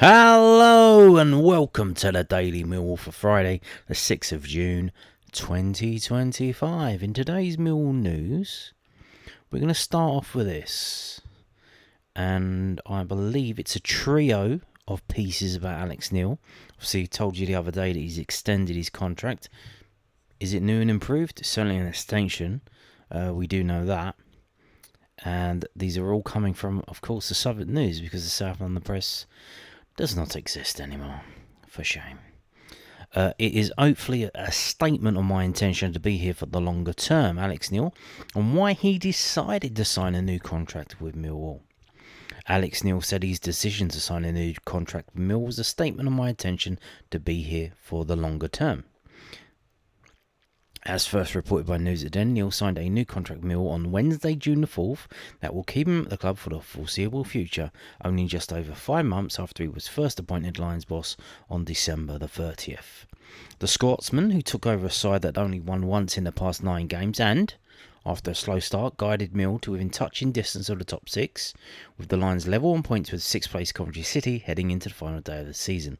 Hello and welcome to the Daily Millwall for Friday, the 6th of June 2025. In today's Millwall news, we're going to start off with this. And I believe it's a trio of pieces about Alex Neil. Obviously, he told you the other day that he's extended his contract. Is it new and improved? It's certainly an extension. We do know that. And these are all coming from, of course, the Southern News, because the South London Press does not exist anymore. For shame. It is hopefully a statement of my intention to be here for the longer term, Alex Neil, and why he decided to sign a new contract with Millwall. Alex Neil said his decision to sign a new contract with Millwall was a statement of my intention to be here for the longer term. As first reported by News at 10, Neil signed a new contract with Millwall on Wednesday, June the 4th, that will keep him at the club for the foreseeable future, only just over 5 months after he was first appointed Lions boss on December the 30th. The Scotsman, who took over a side that only won once in the past 9 games and, after a slow start, guided Mill to within touching distance of the top 6, with the Lions level on points with 6th place Coventry City heading into the final day of the season.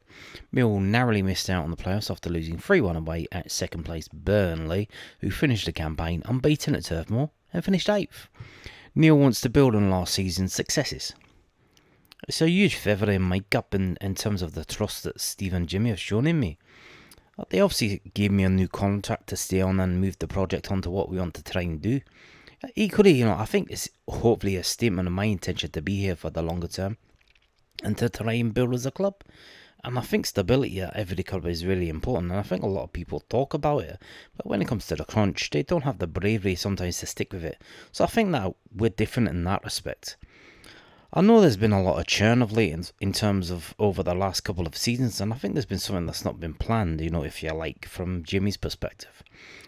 Mill narrowly missed out on the playoffs after losing 3-1 away at 2nd place Burnley, who finished the campaign unbeaten at Turf Moor and finished 8th. Neil wants to build on last season's successes. It's a huge favour in make-up in terms of the trust that Steve and Jimmy have shown in me. They obviously gave me a new contract to stay on and move the project on to what we want to try and do. Equally, I think it's hopefully a statement of my intention to be here for the longer term and to try and build as a club. And I think stability at every club is really important, and I think a lot of people talk about it, but when it comes to the crunch, they don't have the bravery sometimes to stick with it. So I think that we're different in that respect. I know there's been a lot of churn of late in terms of over the last couple of seasons, and I think there's been something that's not been planned, if you like, from Jimmy's perspective.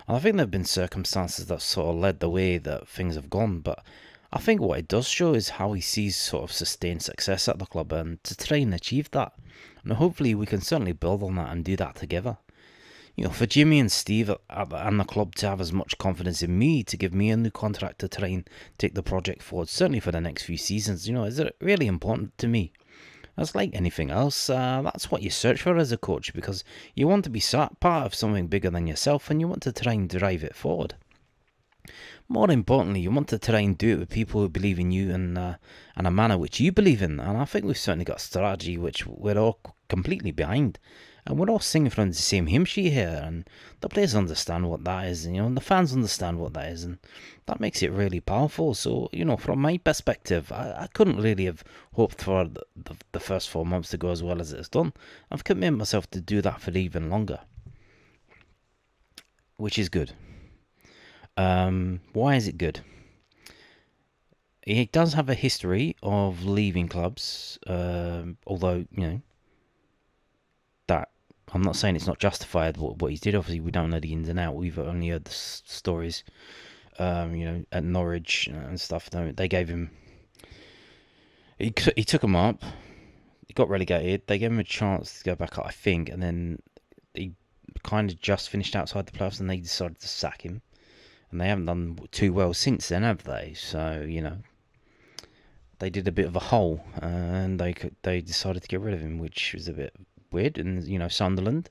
And I think there have been circumstances that sort of led the way that things have gone, but I think what it does show is how he sees sort of sustained success at the club and to try and achieve that. And hopefully we can certainly build on that and do that together. For Jimmy and Steve and the club to have as much confidence in me to give me a new contract to try and take the project forward, certainly for the next few seasons, is really important to me. As like anything else, that's what you search for as a coach, because you want to be part of something bigger than yourself and you want to try and drive it forward. More importantly, you want to try and do it with people who believe in you and a manner which you believe in. And I think we've certainly got a strategy which we're all completely behind. And we're all singing from the same hymn sheet here, and the players understand what that is, and the fans understand what that is, and that makes it really powerful. So, from my perspective, I couldn't really have hoped for the first 4 months to go as well as it's done. I've committed myself to do that for even longer, which is good. Why is it good? He does have a history of leaving clubs, although, that I'm not saying it's not justified what he did. Obviously, we don't know the ins and outs. We've only heard the stories, at Norwich and stuff. They gave him... He took him up. He got relegated. They gave him a chance to go back up, I think, and then he kind of just finished outside the playoffs and they decided to sack him. And they haven't done too well since then, have they? So, they did a bit of a hole, and they decided to get rid of him, which was a bit weird. And, Sunderland,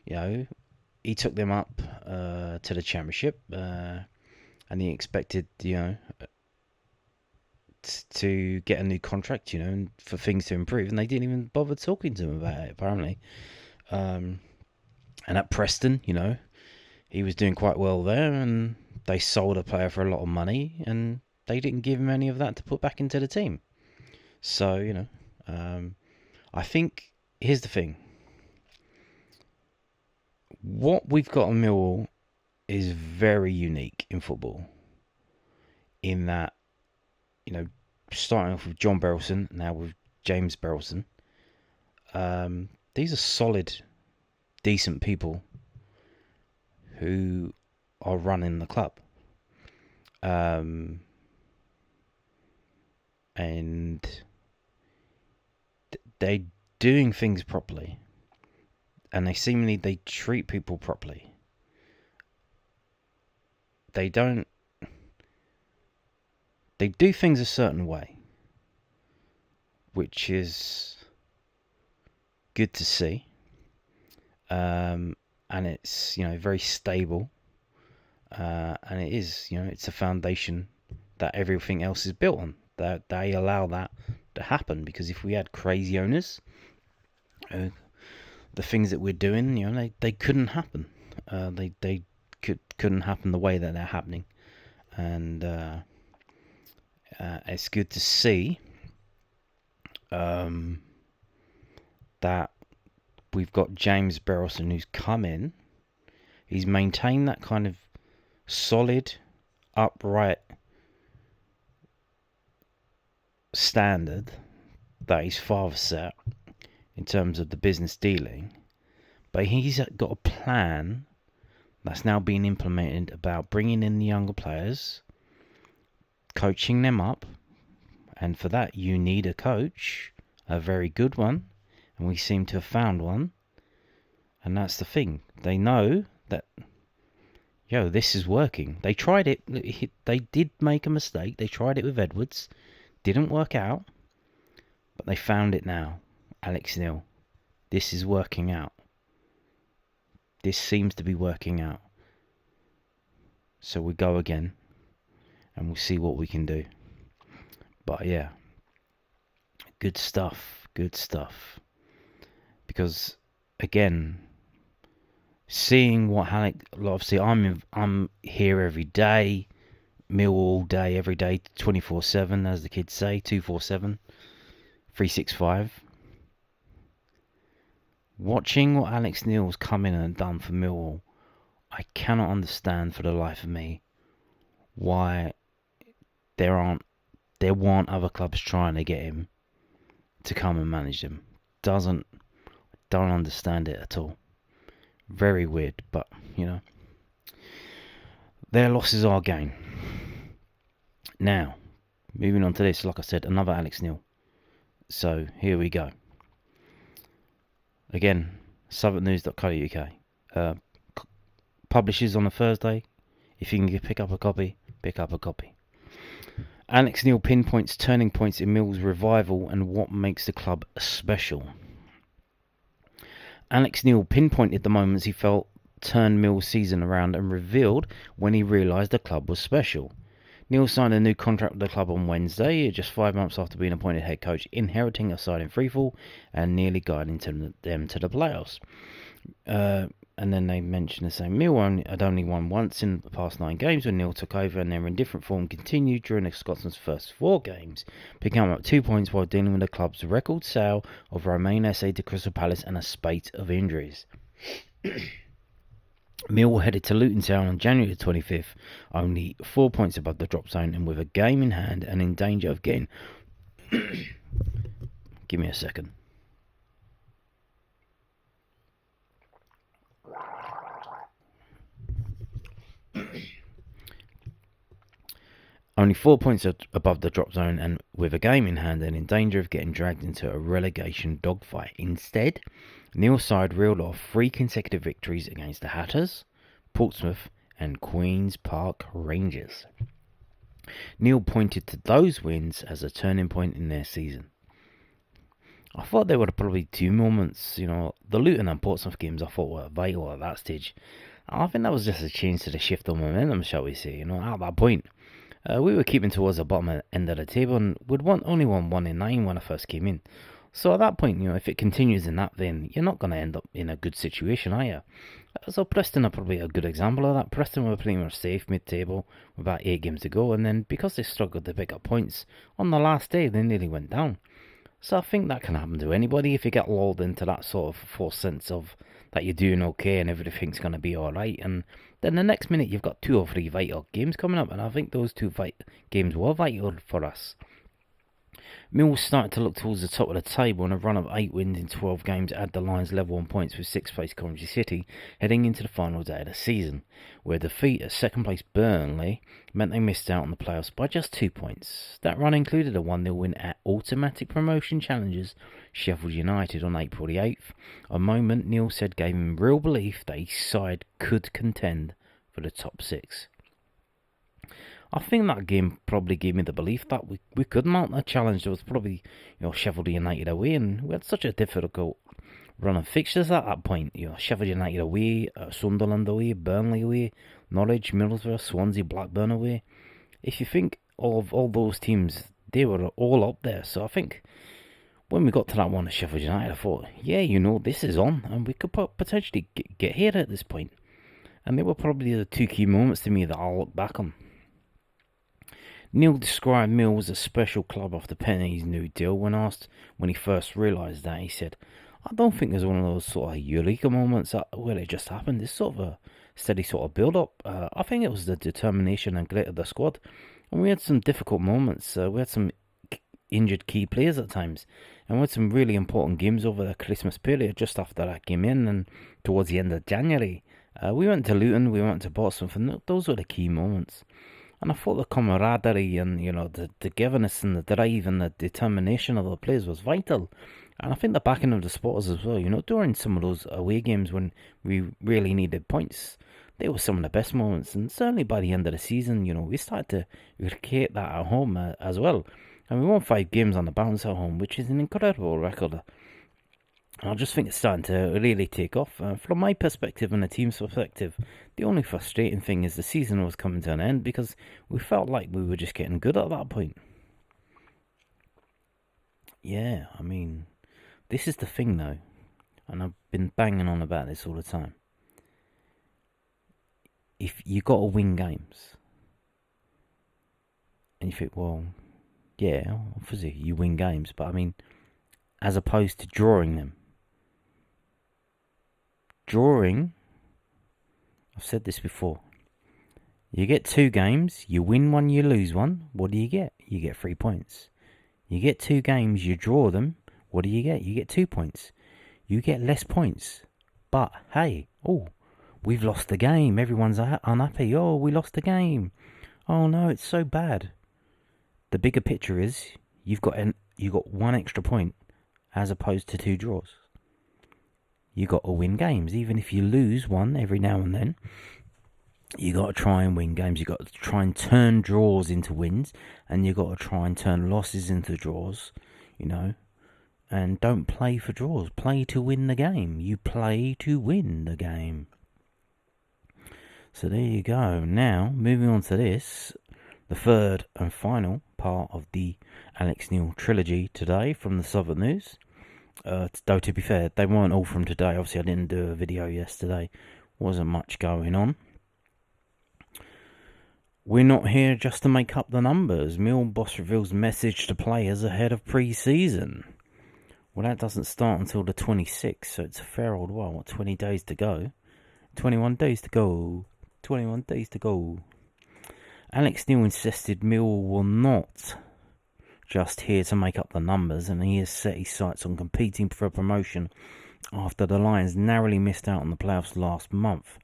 he took them up to the Championship, and he expected, to get a new contract, and for things to improve, and they didn't even bother talking to him about it, apparently. And at Preston, he was doing quite well there, and they sold a player for a lot of money, and they didn't give him any of that to put back into the team. So, I think, here's the thing. What we've got on Millwall is very unique in football, in that, starting off with John Berylson, now with James Berylson, these are solid, decent people who are running the club. And they're doing things properly. And they treat people properly. They do things a certain way, which is good to see. And it's, very stable. And it is, it's a foundation that everything else is built on. That they allow that to happen, because if we had crazy owners, the things that we're doing, they couldn't happen. They couldn't happen the way that they're happening, and it's good to see that we've got James Berylson, who's come in. He's maintained that kind of solid, upright standard that his father set in terms of the business dealing, but he's got a plan that's now being implemented about bringing in the younger players, coaching them up, and for that you need a coach, a very good one, and we seem to have found one. And that's the thing, they know that this is working. They tried it. They did make a mistake. They tried it with Edwards, didn't work out, but they found it now. Alex Neil, this is working out. This seems to be working out. So we go again, and we'll see what we can do. But yeah, good stuff. Because again, seeing what obviously I'm here every day, Millwall all day, every day, 24/7, as the kids say, 247, 365. Watching what Alex Neil's come in and done for Millwall, I cannot understand for the life of me why there weren't other clubs trying to get him to come and manage them. Don't understand it at all. Very weird, but their loss is our gain. Now, moving on to this, like I said, another Alex Neil. So here we go. Again, southwarknews.co.uk. Publishes on a Thursday. If you can pick up a copy, pick up a copy. Alex Neil pinpoints turning points in Mill's revival and what makes the club special. Alex Neil pinpointed the moments he felt turned Mill's season around and revealed when he realised the club was special. Neil signed a new contract with the club on Wednesday, just 5 months after being appointed head coach, inheriting a side in freefall and nearly guiding them to the playoffs. And then they mentioned the same. Mill had only won once in the past 9 games when Neil took over, and their indifferent form continued during Scotsland's first 4 games, picking up 2 points while dealing with the club's record sale of Romain Esse to Crystal Palace and a spate of injuries. Mill headed to Luton Town on January 25th, only 4 points above the drop zone and with a game in hand and in danger of getting... Give me a second. Only 4 points above the drop zone and with a game in hand and in danger of getting dragged into a relegation dogfight. Instead, Neil's side reeled off 3 consecutive victories against the Hatters, Portsmouth and Queen's Park Rangers. Neil pointed to those wins as a turning point in their season. I thought there were probably 2 moments, the Luton and Portsmouth games I thought were vital at that stage. I think that was just a change to the shift of momentum, shall we say, at that point. We were keeping towards the bottom end of the table and would only won 1 in 9 when I first came in. So at that point, if it continues in that vein, you're not going to end up in a good situation, are you? So Preston are probably a good example of that. Preston were playing safe mid-table with about 8 games to go, and then because they struggled to pick up points, on the last day they nearly went down. So I think that can happen to anybody if you get lulled into that sort of false sense of that you're doing okay and everything's going to be alright, and then the next minute you've got 2 or 3 vital games coming up, and I think those 2 games were vital for us. Millwall started to look towards the top of the table, and a run of 8 wins in 12 games had the Lions level on points with 6th place Coventry City heading into the final day of the season, where defeat at 2nd place Burnley meant they missed out on the playoffs by just 2 points. That run included a 1-0 win at automatic promotion challengers Sheffield United on April the 8th, a moment Neil said gave him real belief that his side could contend for the top 6. I think that game probably gave me the belief that we could mount a challenge. There was probably, Sheffield United away, and we had such a difficult run of fixtures at that point. You know, Sheffield United away, Sunderland away, Burnley away, Norwich, Middlesbrough, Swansea, Blackburn away. If you think of all those teams, they were all up there. So I think when we got to that one at Sheffield United, I thought, yeah, you know, this is on, and we could potentially get here at this point. And they were probably the two key moments to me that I'll look back on. Neil described Mill as a special club after Penny's new deal. When asked when he first realised that, he said, I don't think there's one of those sort of eureka moments where it just happened. It's sort of a steady sort of build-up. I think it was the determination and grit of the squad. And we had some difficult moments. We had some injured key players at times. And we had some really important games over the Christmas period just after that came in and towards the end of January. We went to Luton, we went to Portsmouth, and those were the key moments. And I thought the camaraderie and, you know, the togetherness and the drive and the determination of the players was vital. And I think the backing of the supporters as well, you know, during some of those away games when we really needed points, they were some of the best moments. And certainly by the end of the season, you know, we started to replicate that at home as well. And we won 5 games on the bounce at home, which is an incredible record. And I just think it's starting to really take off. From my perspective and the team's perspective, the only frustrating thing is the season was coming to an end because we felt like we were just getting good at that point. Yeah, I mean, this is the thing though, and I've been banging on about this all the time. If you got to win games, and you think, well, yeah, obviously you win games, but I mean, as opposed to drawing them. Drawing, I've said this before, you get 2 games, you win one, you lose one, what do you get? You get 3 points. You get 2 games, you draw them, what do you get? You get 2 points. You get less points. But, hey, we've lost the game, everyone's unhappy, we lost the game. Oh no, it's so bad. The bigger picture is, you've got 1 extra point, as opposed to 2 draws. You got to win games, even if you lose one every now and then. You got to try and win games. You got to try and turn draws into wins, and you got to try and turn losses into draws. You know, and don't play for draws. Play to win the game. You play to win the game. So there you go. Now moving on to this, the third and final part of the Alex Neil trilogy today from the Southern News. Though to be fair, they weren't all from today. Obviously, I didn't do a video yesterday. Wasn't much going on. We're not here just to make up the numbers. Mill boss reveals message to players ahead of pre-season. Well, that doesn't start until the 26th, so it's a fair old while. 20 days to go? 21 days to go. 21 days to go. Alex Neil insisted Mill will not just here to make up the numbers, and he has set his sights on competing for promotion after the Lions narrowly missed out on the playoffs last month.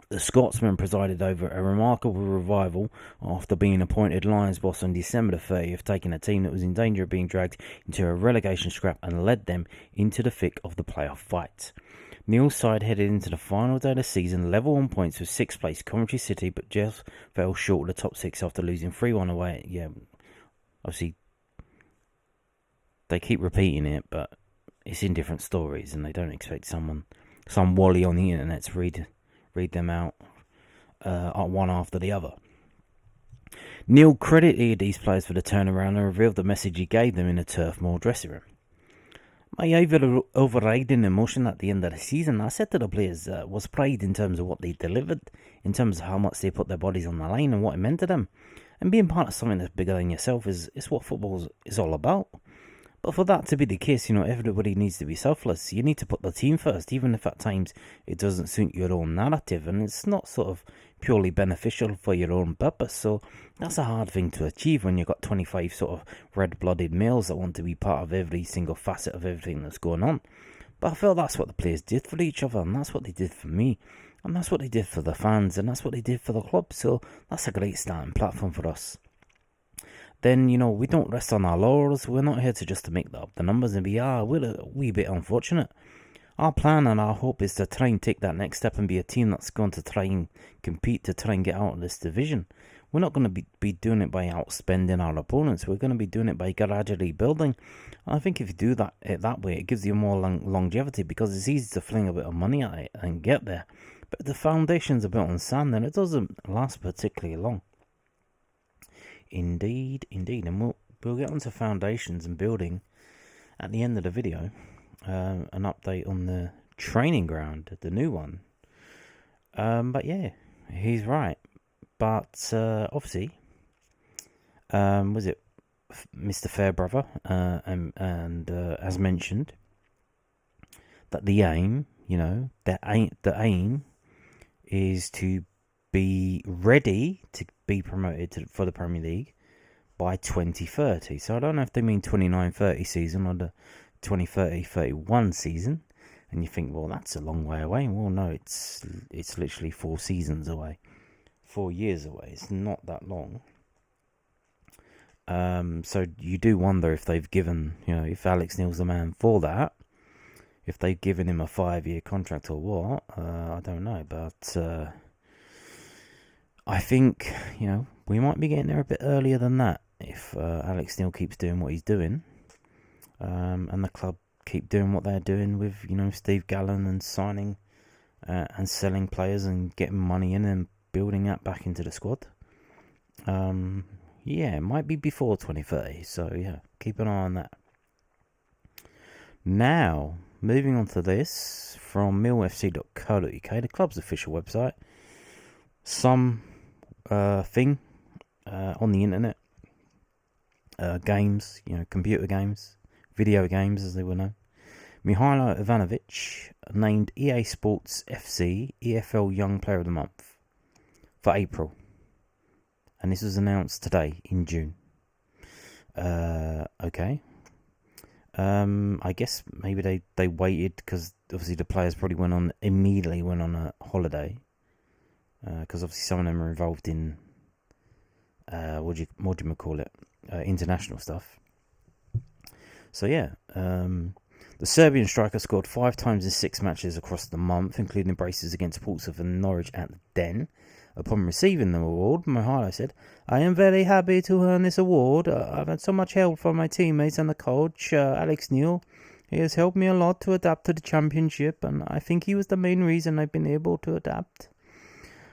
The Scotsman presided over a remarkable revival after being appointed Lions boss on December the 30th, taking a team that was in danger of being dragged into a relegation scrap and led them into the thick of the playoff fight. Neil's side headed into the final day of the season level on points with 6th place Coventry City, but just fell short of the top 6 after losing 3-1 away. Yeah, obviously they keep repeating it, but it's in different stories, and they don't expect some wally on the internet to read them out one after the other. Neil credited these players for the turnaround and revealed the message he gave them in the Turf Moor dressing room. My overriding emotion at the end of the season, I said to the players, was pride in terms of what they delivered, in terms of how much they put their bodies on the line and what it meant to them. And being part of something that's bigger than yourself is what football is all about. But for that to be the case, you know, everybody needs to be selfless. You need to put the team first, even if at times it doesn't suit your own narrative and it's not sort of purely beneficial for your own purpose. So that's a hard thing to achieve when you've got 25 sort of red-blooded males that want to be part of every single facet of everything that's going on. But I feel that's what the players did for each other, and that's what they did for me, and that's what they did for the fans, and that's what they did for the club. So that's a great starting platform for us. Then, you know, we don't rest on our laurels. We're not here to make up the numbers and be, we're a wee bit unfortunate. Our plan and our hope is to try and take that next step and be a team that's going to try and compete to try and get out of this division. we're not going to be doing it by outspending our opponents. We're going to be doing it by gradually building. And I think if you do that way, it gives you more longevity, because it's easy to fling a bit of money at it and get there. But if the foundations are built on sand, then it doesn't last particularly long. Indeed. And we'll get onto foundations and building at the end of the video. An update on the training ground, the new one. But yeah, he's right. But obviously, was it Mr. Fairbrother? And as mentioned, that the aim, the aim is to be ready to be promoted for the Premier League by 2030. So I don't know if they mean 29-30 season or the 2030-31 season. And you think, well, that's a long way away. Well, no, it's literally 4 seasons away. 4 years away. It's not that long. So you do wonder if they've given, if Alex Neil's the man for that, if they've given him a 5-year contract or what. I don't know, but I think, we might be getting there a bit earlier than that if Alex Neil keeps doing what he's doing, and the club keep doing what they're doing with, Steve Gallen and signing and selling players and getting money in and building that back into the squad. It might be before 2030, so yeah, keep an eye on that. Now, moving on to this from millfc.co.uk, the club's official website. Some thing on the internet, games, computer games, video games as they were known. Mihailo Ivanovic named EA Sports FC EFL Young Player of the Month for April. And this was announced today in June. Okay. I guess maybe they waited because obviously the players probably immediately went on a holiday. Because obviously some of them are involved in what do you call it? International stuff. So yeah, the Serbian striker scored 5 times in 6 matches across the month, including braces against Portsmouth and Norwich at the Den. Upon receiving the award, Mihailo said, "I am very happy to earn this award. I've had so much help from my teammates and the coach, Alex Neil. He has helped me a lot to adapt to the Championship, and I think he was the main reason I've been able to adapt."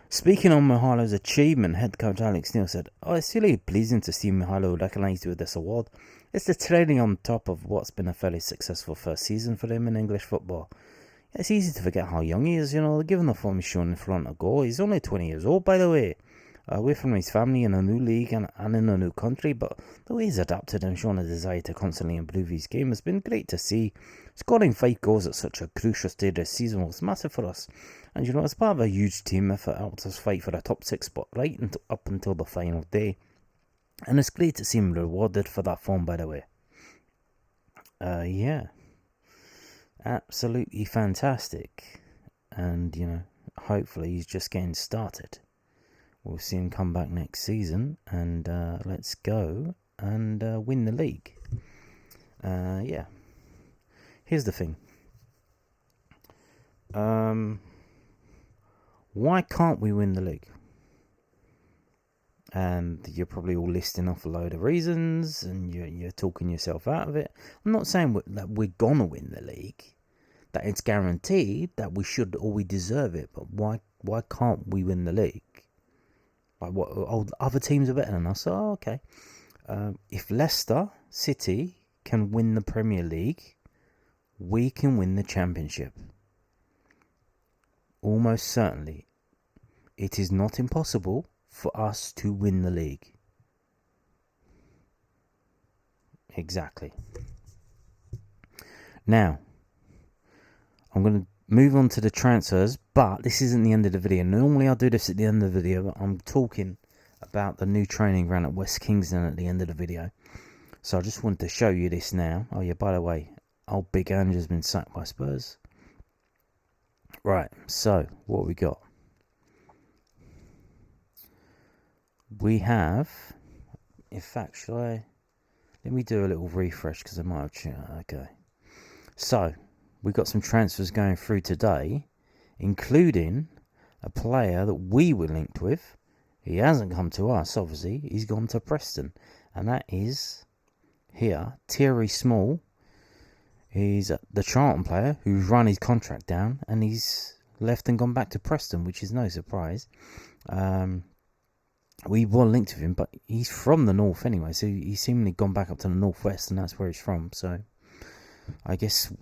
Speaking on Mihailo's achievement, head coach Alex Neil said, "It's really pleasing to see Mihailo recognised with this award. It's the training on top of what's been a fairly successful first season for him in English football. It's easy to forget how young he is, given the form he's shown in front of goal. He's only 20 years old, by the way. Away from his family in a new league and in a new country, but the way he's adapted and shown a desire to constantly improve his game has been great to see. Scoring 5 goals at such a crucial stage this season was massive for us. And as part of a huge team effort, helped us fight for a top 6 spot up until the final day. And it's great to see him rewarded for that form, by the way." Yeah. Absolutely fantastic. And, hopefully he's just getting started. We'll see him come back next season and let's go and win the league. Yeah. Here's the thing. Why can't we win the league? And you're probably all listing off a load of reasons and you're talking yourself out of it. I'm not saying that we're going to win the league, that it's guaranteed, that we should or we deserve it, but why can't we win the league? Like what? Other teams are better than us. Oh, okay. If Leicester City can win the Premier League, we can win the Championship. Almost certainly. It is not impossible for us to win the league. Exactly. Now, I'm going to move on to the transfers, but this isn't the end of the video. Normally I'll do this at the end of the video, but I'm talking about the new training ground at West Kingsdown at the end of the video. So I just wanted to show you this now. Oh yeah, by the way, old Big Ange has been sacked by Spurs. Right, so what we got? We have, in fact, let me do a little refresh because I might have changed. Okay, so we got some transfers going through today, including a player that we were linked with, He hasn't come to us, obviously. He's gone to Preston. And that is here, Thierry Small. He's the Charlton player who's run his contract down, and he's left and gone back to Preston, which is no surprise. We were linked with him, but he's from the north anyway, so he's seemingly gone back up to the northwest, and that's where he's from. So I guess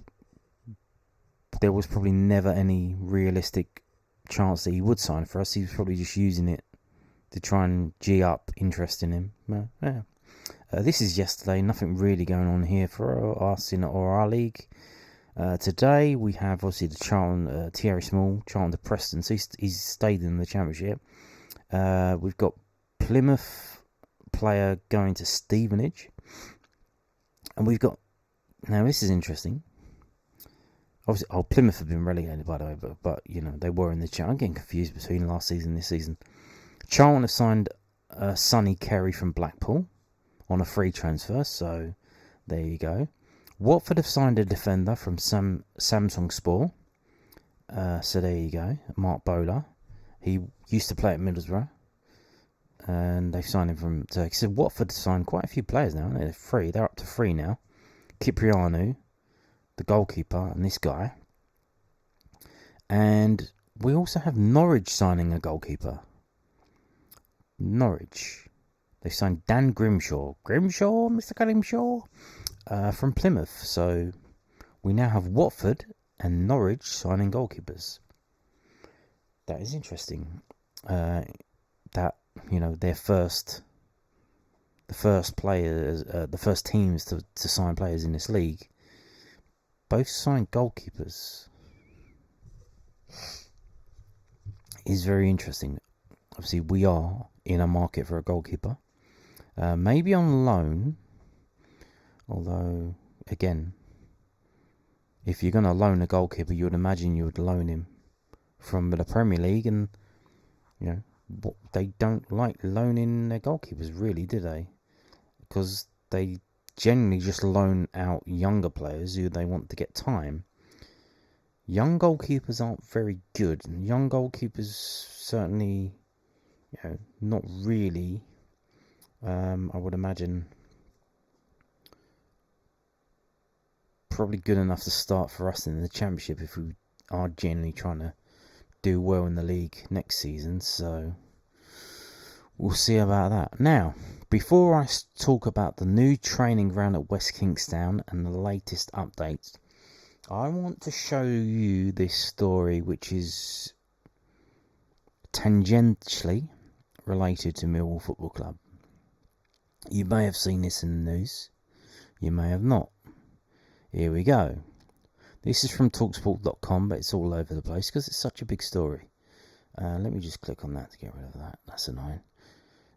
there was probably never any realistic chance that he would sign for us. He was probably just using it to try and G up interest in him. Yeah. This is yesterday. Nothing really going on here for us in our league. Today we have obviously the Charlton, Thierry Small, Charlton to Preston. So he's stayed in the Championship. We've got Plymouth player going to Stevenage. And we've got... Now this is interesting. Obviously, Plymouth have been relegated, by the way, but you know, they were in the Championship. I'm getting confused between last season and this season. Charlton have signed Sonny Carey from Blackpool on a free transfer, so there you go. Watford have signed a defender from Samsung Sport, so there you go. Mark Bowler. He used to play at Middlesbrough, and they've signed him from Turkey. So Watford signed quite a few players now. They're up to 3 now. Kyprianou, the goalkeeper, and this guy. And we also have Norwich signing a goalkeeper. Norwich. They signed Dan Grimshaw. Mr. Grimshaw? From Plymouth. So we now have Watford and Norwich signing goalkeepers. That is interesting. That, you know, the first players, the first teams to sign players in this league, both signed goalkeepers. Is very interesting. Obviously, we are in a market for a goalkeeper. Maybe on loan. Although, again, if you're going to loan a goalkeeper, you would imagine you would loan him from the Premier League. And, you know, they don't like loaning their goalkeepers, really, do they? Because they generally just loan out younger players who they want to get time. Young goalkeepers aren't very good. And young goalkeepers certainly, you know, not really. I would imagine probably good enough to start for us in the Championship if we are generally trying to do well in the league next season. So we'll see about that. Now, before I talk about the new training ground at West Kingsdown and the latest updates, I want to show you this story, which is tangentially related to Millwall Football Club. You may have seen this in the news. You may have not. Here we go. This is from Talksport.com, but it's all over the place because it's such a big story. Let me just click on that to get rid of that. That's annoying.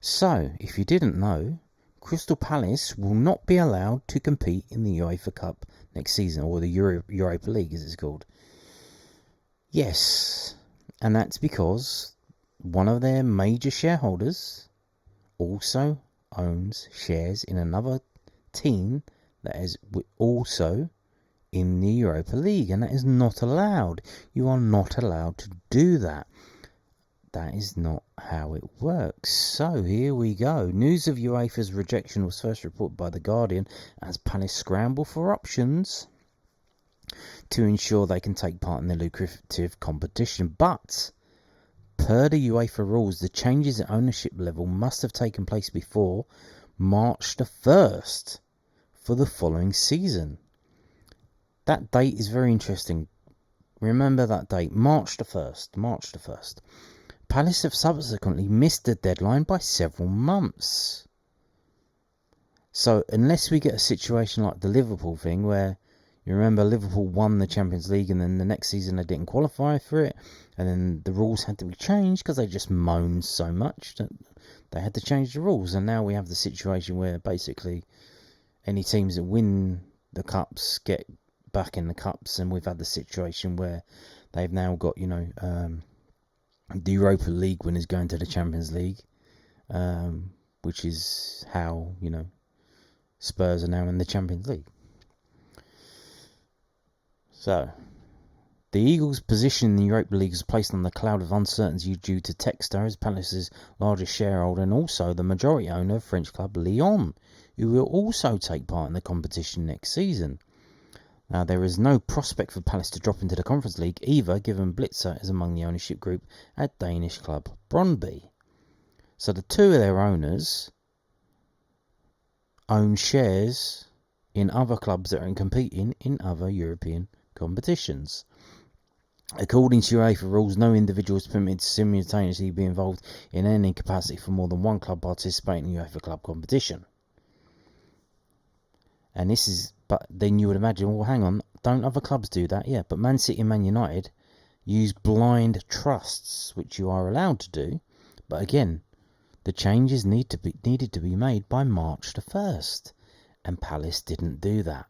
So, if you didn't know, Crystal Palace will not be allowed to compete in the UEFA Cup next season, or the Europa League as it's called. Yes, and that's because one of their major shareholders also owns shares in another team that is also in the Europa League, and that is not allowed. You are not allowed to do that. That is not how it works. So here we go. News of UEFA's rejection was first reported by The Guardian as Palace scramble for options to ensure they can take part in the lucrative competition. But per the UEFA rules, the changes at ownership level must have taken place before March the 1st for the following season. That date is very interesting. Remember that date, March the 1st. Palace have subsequently missed the deadline by several months. So unless we get a situation like the Liverpool thing, where you remember Liverpool won the Champions League and then the next season they didn't qualify for it, and then the rules had to be changed because they just moaned so much that they had to change the rules. And now we have the situation where basically any teams that win the cups get back in the cups, and we've had the situation where they've now got, you know, the Europa League winners going to the Champions League, which is how, you know, Spurs are now in the Champions League. So, The Eagles' position in the Europa League is placed on the cloud of uncertainty due to Textor as Palace's largest shareholder and also the majority owner of French club Lyon, who will also take part in the competition next season. Now, there is no prospect for Palace to drop into the Conference League either, given Blitzer is among the ownership group at Danish club Brøndby. So the two of their owners own shares in other clubs that are competing in other European competitions. According to UEFA rules, no individual is permitted to simultaneously be involved in any capacity for more than one club participating in UEFA club competition. And this is, but then you would imagine, well, hang on, don't other clubs do that? Yeah, but Man City and Man United use blind trusts, which you are allowed to do. But again, the changes needed to be made by March the 1st. And Palace didn't do that.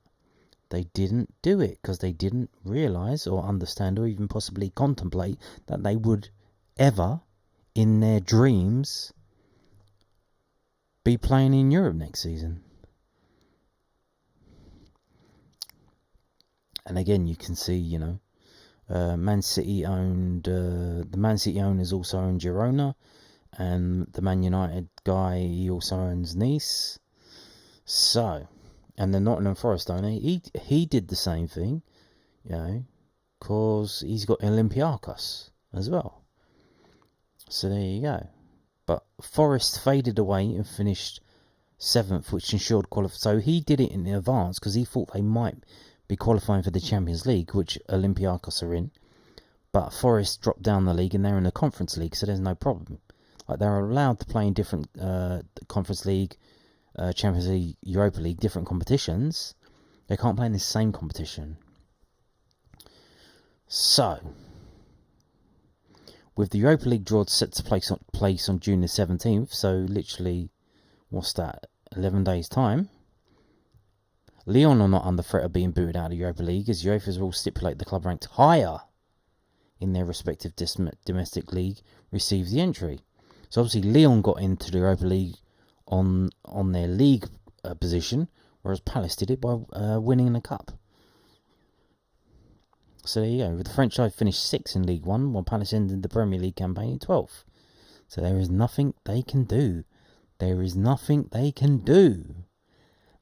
They didn't do it because they didn't realise or understand or even possibly contemplate that they would ever, in their dreams, be playing in Europe next season. And again, you can see, Man City owned, the Man City owners also own Girona, and the Man United guy, he also owns Nice. So, and the Nottingham Forest owner, he did the same thing, because he's got Olympiacos as well. So there you go. But Forest faded away and finished 7th, which ensured qualification. So he did it in advance because he thought they might be qualifying for the Champions League, which Olympiacos are in. But Forest dropped down the league and they're in the Conference League, so there's no problem. Like, they're allowed to play in different Conference League, Champions League, Europa League, different competitions. They can't play in the same competition. So, with the Europa League draw set to place on June the 17th, so literally, what's that, 11 days' time, Lyon are not under threat of being booted out of the Europa League, as UEFA's rules stipulate the club ranked higher in their respective domestic league receives the entry. So obviously Lyon got into the Europa League on their league position, whereas Palace did it by winning the cup. So there you go. The French side finished 6th in League One, while Palace ended the Premier League campaign in 12th. So there is nothing they can do. There is nothing they can do.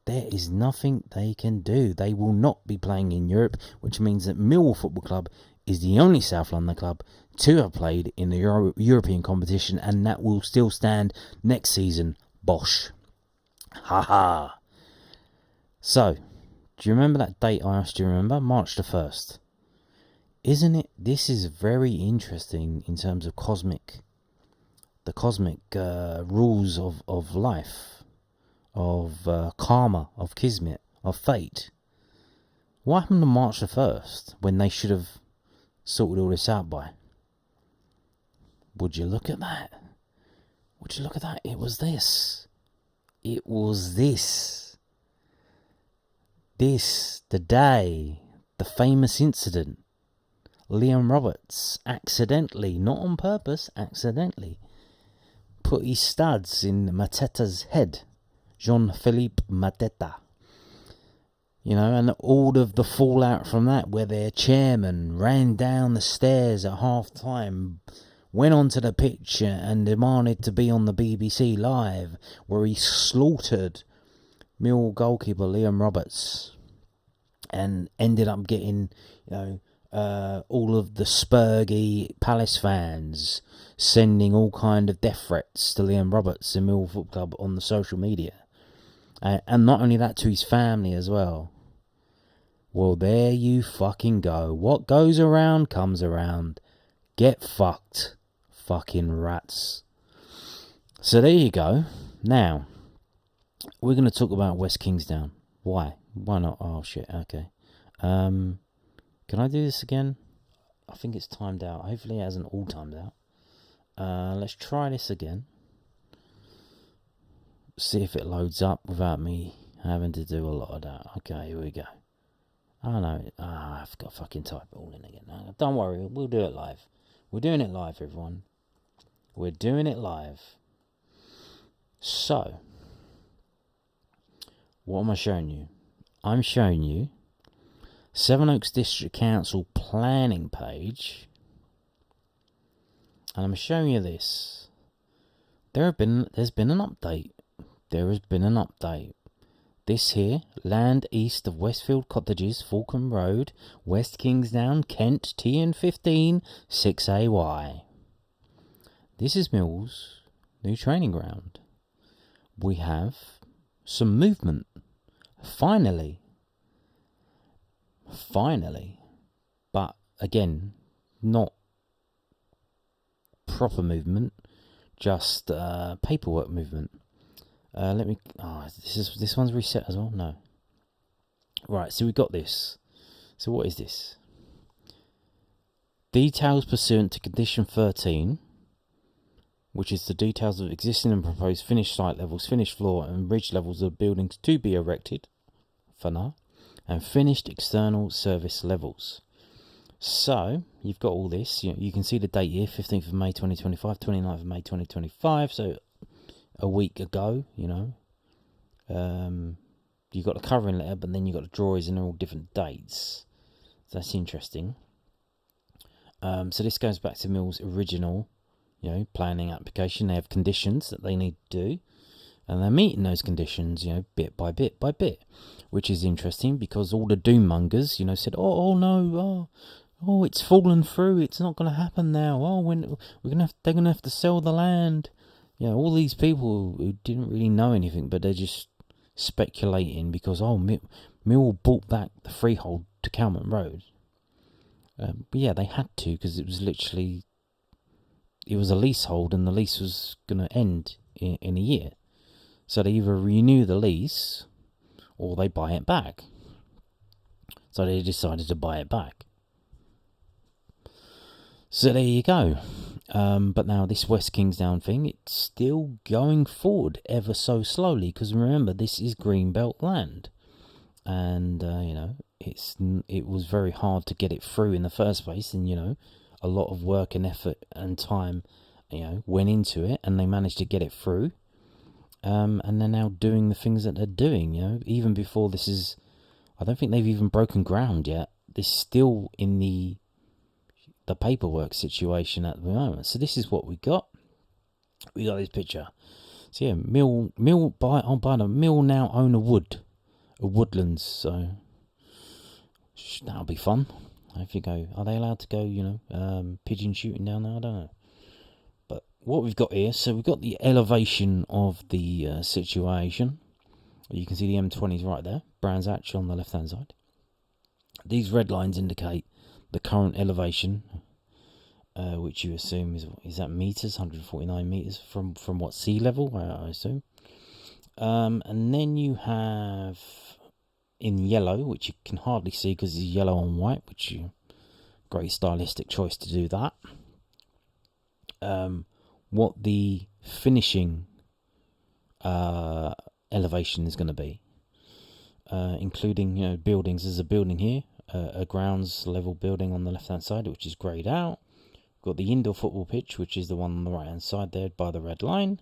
There is nothing they can do. They will not be playing in Europe, which means that Millwall Football Club is the only South London club to have played in the European competition, and that will still stand next season. Bosh. Ha. So, do you remember that date I asked you to remember? March the 1st. Isn't it? This is very interesting in terms of the cosmic rules of life, of karma, of kismet, of fate. What happened on March the 1st when they should have sorted all this out by? Would you look at that? Would you look at that? It was this. It was this. This, the day, the famous incident. Liam Roberts accidentally, not on purpose, accidentally, put his studs in Mateta's head. Jean-Philippe Mateta. And all of the fallout from that, where their chairman ran down the stairs at half-time, went onto the pitch and demanded to be on the BBC Live, where he slaughtered Millwall goalkeeper Liam Roberts and ended up getting, all of the spurgy Palace fans sending all kind of death threats to Liam Roberts and Millwall Football Club on the social media. And not only that, to his family as well. Well, there you fucking go. What goes around comes around. Get fucked, fucking rats. So there you go. Now, we're going to talk about West Kingsdown. Why? Why not? Oh, shit. Okay. Can I do this again? I think it's timed out. Hopefully it hasn't all timed out. Let's try this again. See if it loads up without me having to do a lot of that. Okay, here we go. Oh no, I've got to fucking type it all in again. No, don't worry, we'll do it live. We're doing it live, everyone. We're doing it live. So, what am I showing you? I'm showing you Sevenoaks District Council planning page, and I'm showing you this. There's been an update. There has been an update. This here, land east of Westfield Cottages, Falcon Road, West Kingsdown, Kent, TN15 6AY. This is Mill's new training ground. We have some movement. Finally. But again, not proper movement, just paperwork movement. This one's reset as well. No. Right. So we got this. So what is this? Details pursuant to condition 13, which is the details of existing and proposed finished site levels, finished floor and ridge levels of buildings to be erected, for now, and finished external service levels. So you've got all this. You can see the date here, 15th of May 2025, 29th of May 2025. So a week ago, you got the covering letter, but then you got the drawings and they're all different dates. So that's interesting. So this goes back to Mill's original, planning application. They have conditions that they need to do, and they're meeting those conditions, bit by bit by bit, which is interesting because all the doom mongers, said, oh, it's fallen through. It's not going to happen now. Oh, they're gonna have to sell the land. All these people who didn't really know anything, but they're just speculating because, Mill bought back the freehold to Calmont Road. But yeah, they had to because it was a leasehold and the lease was going to end in a year. So they either renew the lease or they buy it back. So they decided to buy it back. So there you go. But now this West Kingsdown thing, it's still going forward ever so slowly because remember, this is Greenbelt land, and it was very hard to get it through in the first place, and a lot of work and effort and time went into it, and they managed to get it through. And they're now doing the things that they're doing. Even before this is, I don't think they've even broken ground yet. They're still in the paperwork situation at the moment. So this is what we got. We got this picture. So yeah, Mill now own a woodlands. So that'll be fun. If you go, are they allowed to go? Pigeon shooting down there? I don't know. But what we've got here, so we've got the elevation of the situation. You can see the M20s right there. Brands Hatch on the left hand side. These red lines indicate the current elevation, which you assume is that meters, 149 meters from what, sea level, I assume. And then you have in yellow, which you can hardly see because it's yellow on white, which is a great stylistic choice to do that. What the finishing elevation is going to be, including buildings. There's a building here, a grounds level building on the left hand side, which is greyed out. Got the indoor football pitch, which is the one on the right hand side there by the red line.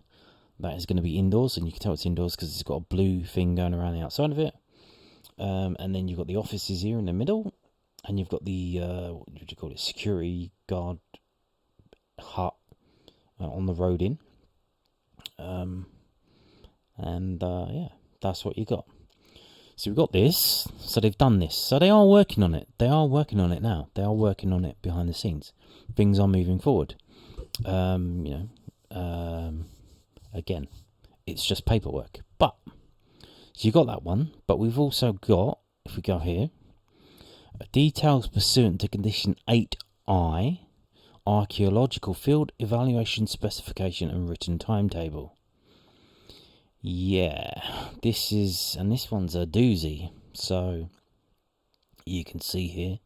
That is going to be indoors, and you can tell it's indoors because it's got a blue thing going around the outside of it. And then you've got the offices here in the middle, and you've got the what do you call it, security guard hut on the road in. Yeah, that's what you got. So we've got this. So they've done this. So they are working on it. They are working on it now. They are working on it behind the scenes. Things are moving forward. Again, it's just paperwork. But so you got that one. But we've also got, if we go here, details pursuant to condition 8I, archaeological field evaluation specification and written timetable. Yeah, this one's a doozy. So you can see here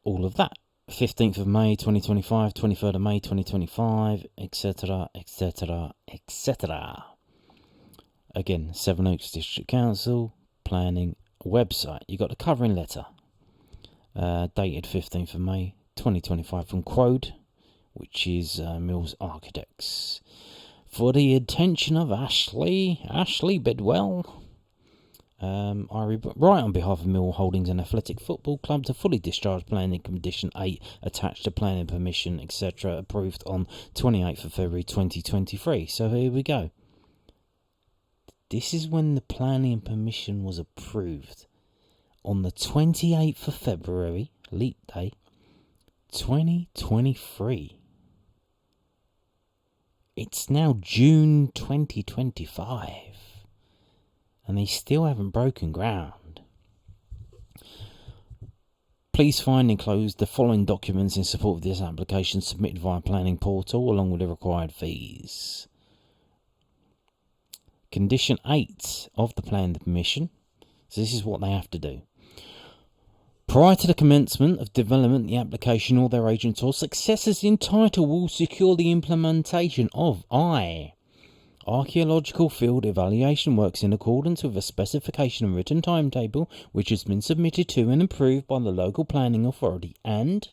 all of that. 15th of May 2025, 23rd of May 2025, etc, etc, etc. Again, Sevenoaks District Council planning website. You got the covering letter, dated 15th of May 2025 from Quode, which is Mills Architects. For the attention of Ashley Bidwell, I write on behalf of Millwall Holdings and Athletic Football Club to fully discharge planning condition 8 attached to planning permission, etc. approved on 28th of February 2023. So here we go. This is when the planning permission was approved. On the 28th of February, leap day, 2023. It's now June 2025. And they still haven't broken ground. Please find enclosed the following documents in support of this application submitted via planning portal along with the required fees. Condition 8 of the planning permission. So this is what they have to do. Prior to the commencement of development, the application or their agents or successors entitled will secure the implementation of archaeological field evaluation works in accordance with a specification and written timetable which has been submitted to and approved by the local planning authority, and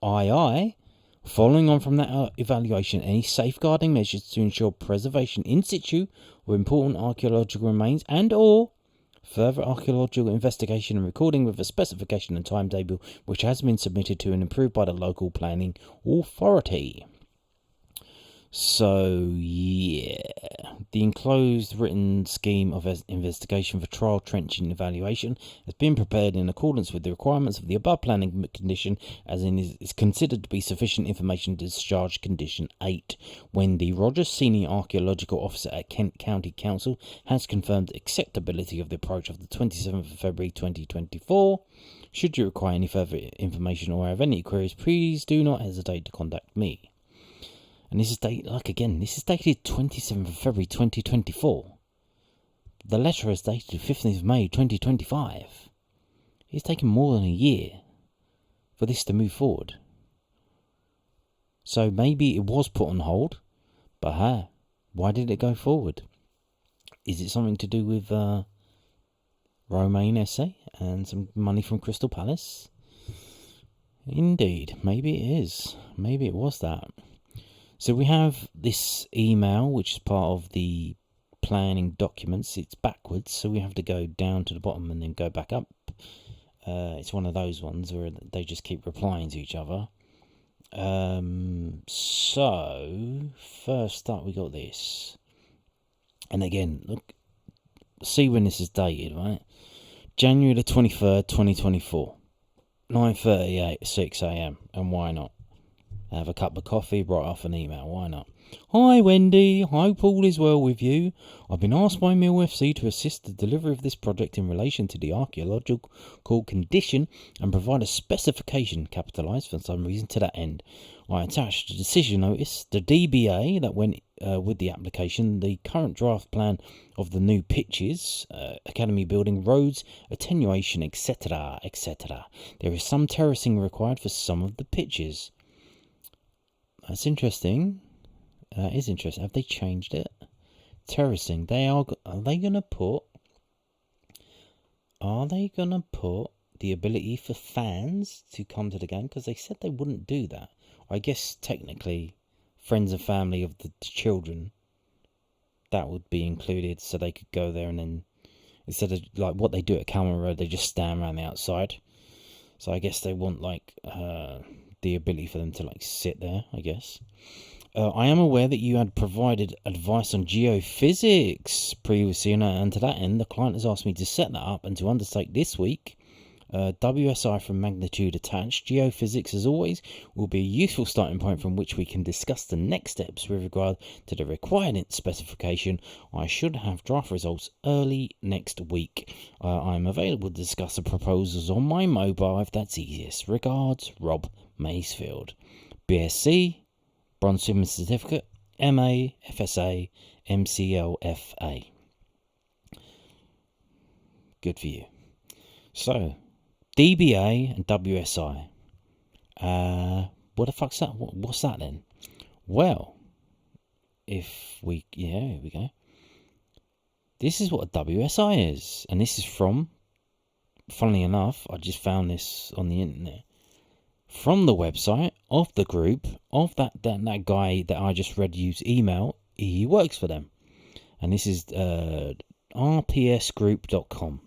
following on from that evaluation, any safeguarding measures to ensure preservation in situ of important archaeological remains and or further archaeological investigation and recording with a specification and timetable which has been submitted to and approved by the local planning authority. So, yeah, the enclosed written scheme of investigation for trial trenching evaluation has been prepared in accordance with the requirements of the above planning condition, as in is considered to be sufficient information to discharge condition 8, when the Rogers Senior Archaeological Officer at Kent County Council has confirmed acceptability of the approach of the 27th of February 2024. Should you require any further information or have any queries, please do not hesitate to contact me. And this is dated 27th of February 2024. The letter is dated 15th of May 2025. It's taken more than a year for this to move forward. So maybe it was put on hold, but why did it go forward? Is it something to do with Romain Esse and some money from Crystal Palace? Indeed, maybe it is. Maybe it was that. So we have this email, which is part of the planning documents. It's backwards, so we have to go down to the bottom and then go back up. It's one of those ones where they just keep replying to each other. So, first up we got this. And again, look, see when this is dated, right? January the 23rd, 2024. 9:38, 6 a.m. And why not? Have a cup of coffee, write off an email. Why not? Hi Wendy, hope all is well with you. I've been asked by Millwall FC to assist the delivery of this project in relation to the archaeological condition and provide a specification, capitalised for some reason, to that end. I attached a decision notice, the DBA that went with the application, the current draft plan of the new pitches, academy building, roads, attenuation, etc., etc. There is some terracing required for some of the pitches. That's interesting. That is interesting. Have they changed it? Terracing. Are they gonna put the ability for fans to come to the game? Because they said they wouldn't do that. I guess technically, friends and family of the children, that would be included, so they could go there and then instead of like what they do at Calman Road, they just stand around the outside. So I guess they want the ability for them to sit there, I guess. I am aware that you had provided advice on geophysics previously, and to that end, the client has asked me to set that up and to undertake this week. WSI from magnitude attached. Geophysics, as always, will be a useful starting point from which we can discuss the next steps with regard to the required specification. I should have draft results early next week. I am available to discuss the proposals on my mobile if that's easiest. Regards, Rob Maysfield. BSc, Bronze Swimming Certificate, MA, FSA, MCLFA. Good for you. So, DBA and WSI. What the fuck's that? What's that then? Well, here we go. This is what a WSI is. And this is from, funnily enough, I just found this on the internet. From the website of the group of that guy that I just read you's email. He works for them. And this is, rpsgroup.com.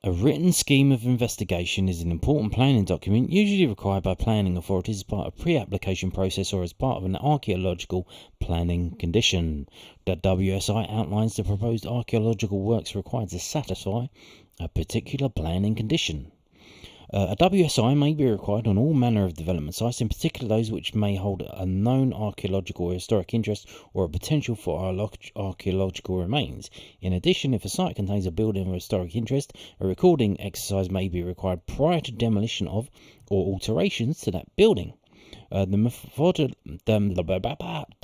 A written scheme of investigation is an important planning document usually required by planning authorities as part of a pre-application process or as part of an archaeological planning condition. The WSI outlines the proposed archaeological works required to satisfy a particular planning condition. A WSI may be required on all manner of development sites, in particular those which may hold a known archaeological or historic interest or a potential for archaeological remains. In addition, if a site contains a building of historic interest, a recording exercise may be required prior to demolition of or alterations to that building. The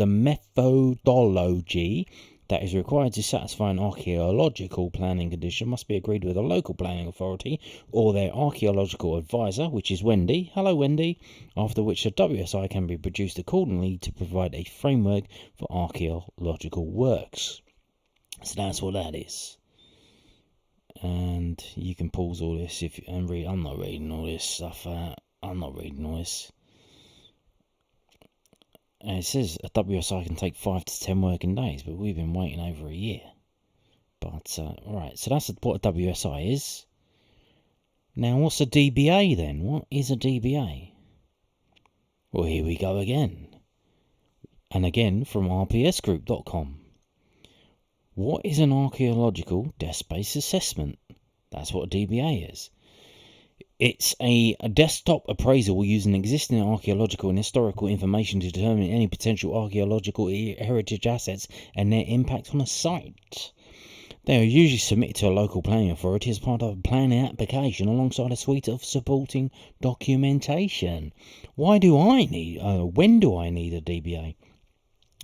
methodology that is required to satisfy an archaeological planning condition must be agreed with a local planning authority or their archaeological advisor, which is Wendy. Hello, Wendy. After which a WSI can be produced accordingly to provide a framework for archaeological works. So that's what that is. And you can pause all this if and read. I'm not reading all this stuff. I'm not reading all this. And it says a WSI can take 5 to 10 working days, but we've been waiting over a year. But, right, so that's what a WSI is. Now, what's a DBA then? What is a DBA? Well, here we go again. And again from rpsgroup.com. What is an archaeological desk-based assessment? That's what a DBA is. It's a desktop appraisal using existing archaeological and historical information to determine any potential archaeological heritage assets and their impact on a site. They are usually submitted to a local planning authority as part of a planning application alongside a suite of supporting documentation. When do I need a DBA?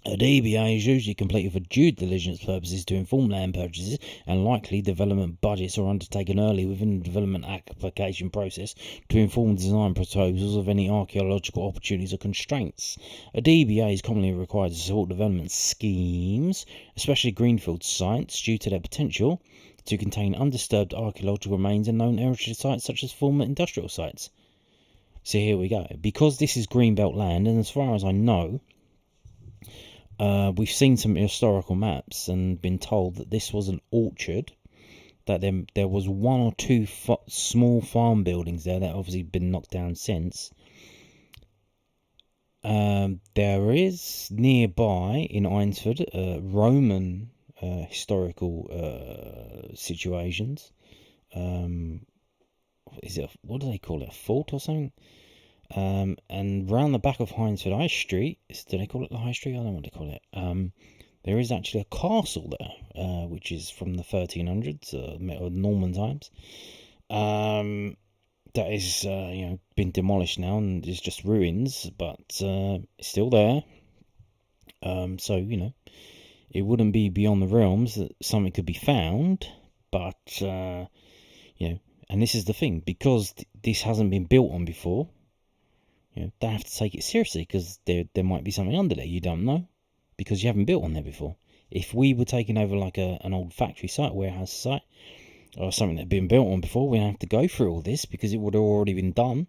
A DBA is usually completed for due diligence purposes to inform land purchases and likely development budgets are undertaken early within the development application process to inform design proposals of any archaeological opportunities or constraints. A DBA is commonly required to support development schemes, especially greenfield sites, due to their potential to contain undisturbed archaeological remains and known heritage sites such as former industrial sites. So here we go. Because this is greenbelt land, and as far as I know, we've seen some historical maps and been told that this was an orchard, that there was one or two small farm buildings there that obviously been knocked down since. There is nearby in Eynsford Roman historical situations. What do they call it? A fort or something? And round the back of Hynesford High Street, do they call it the High Street? I don't know what they call it. There is actually a castle there, which is from the 1300s, or Norman times. That is, been demolished now and is just ruins, but it's still there. So it wouldn't be beyond the realms that something could be found, but and this is the thing, because this hasn't been built on before. They have to take it seriously because there might be something under there you don't know because you haven't built on there before. If we were taking over like an old factory site, warehouse site, or something that had been built on before, we'd have to go through all this because it would have already been done,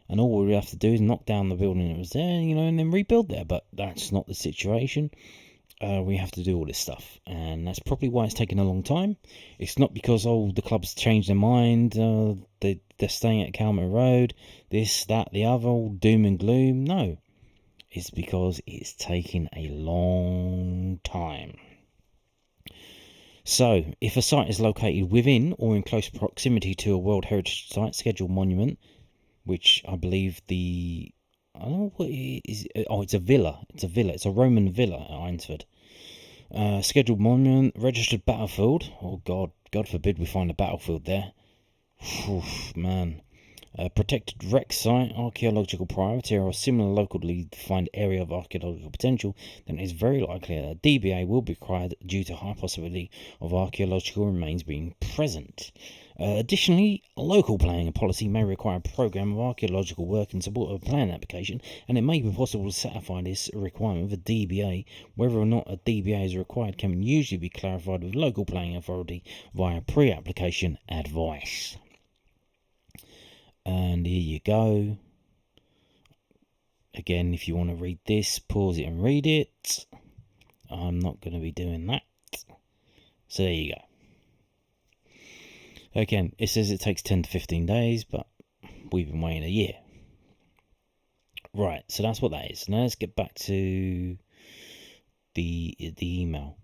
and all we'd have to do is knock down the building that was there, and then rebuild there. But that's not the situation. We have to do all this stuff, and that's probably why it's taken a long time. It's not because the club's changed their mind, they're staying at Calmet Road, this, that, the other, all doom and gloom. No, it's because it's taking a long time. So, if a site is located within or in close proximity to a World Heritage Site scheduled monument, which I believe I don't know what it is. Oh, it's a villa. It's a Roman villa at Eynsford. Scheduled monument, registered battlefield. Oh God forbid we find a battlefield there. Oof, man. Protected wreck site, archaeological priority, or a similar locally defined area of archaeological potential, then it is very likely that a DBA will be required due to high possibility of archaeological remains being present. Additionally, local planning policy may require a programme of archaeological work in support of a plan application, and it may be possible to satisfy this requirement with a DBA. Whether or not a DBA is required can usually be clarified with local planning authority via pre-application advice. And here you go. Again, if you want to read this, pause it and read it. I'm not going to be doing that. So there you go. Again, it says it takes 10 to 15 days, but we've been waiting a year. Right, so that's what that is. Now let's get back to the email.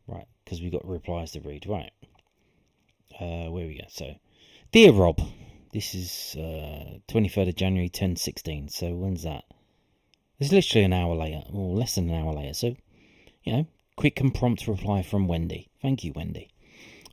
Right, because we've got replies to read. Right, where we go. So, dear Rob, this is 23rd of January 10:16. So when's that? It's literally an hour later, or less than an hour later. So, quick and prompt reply from Wendy. Thank you, Wendy.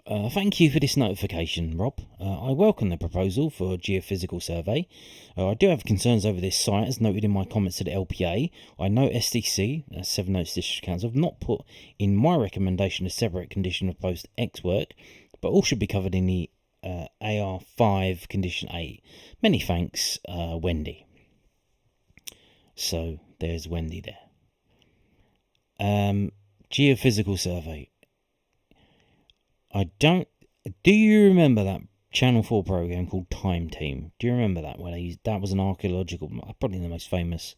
Thank you for this notification, Rob. I welcome the proposal for a geophysical survey. I do have concerns over this site, as noted in my comments to the LPA. I know SDC, Sevenoaks District Council, have not put in my recommendation a separate condition of post X work, but all should be covered in the AR5 condition 8. Many thanks, Wendy. So there's Wendy there. Geophysical survey. Do you remember that Channel 4 program called Time Team? Do you remember that? That was an archaeological, probably the most famous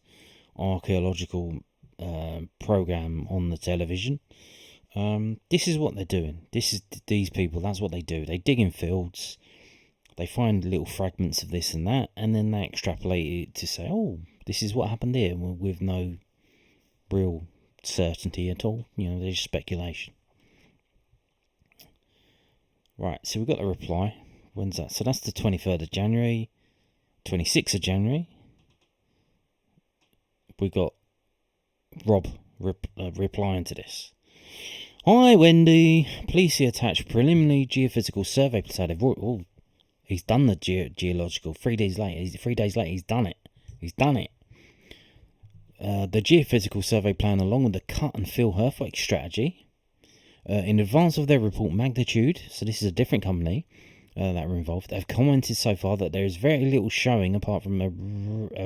archaeological program on the television. This is what they're doing. These people, that's what they do. They dig in fields, they find little fragments of this and that, and then they extrapolate it to say, oh, this is what happened here, with no real certainty at all. There's speculation. Right, so we've got the reply. When's that? So that's the 23rd of January, 26th of January. We got Rob replying to this. Hi, Wendy. Please see attached preliminary geophysical survey plot. Oh, he's done the geological. 3 days later, he's done it. The geophysical survey plan, along with the cut and fill earthwork strategy. In advance of their report, Magnitude, so this is a different company that were involved, have commented so far that there is very little showing apart from a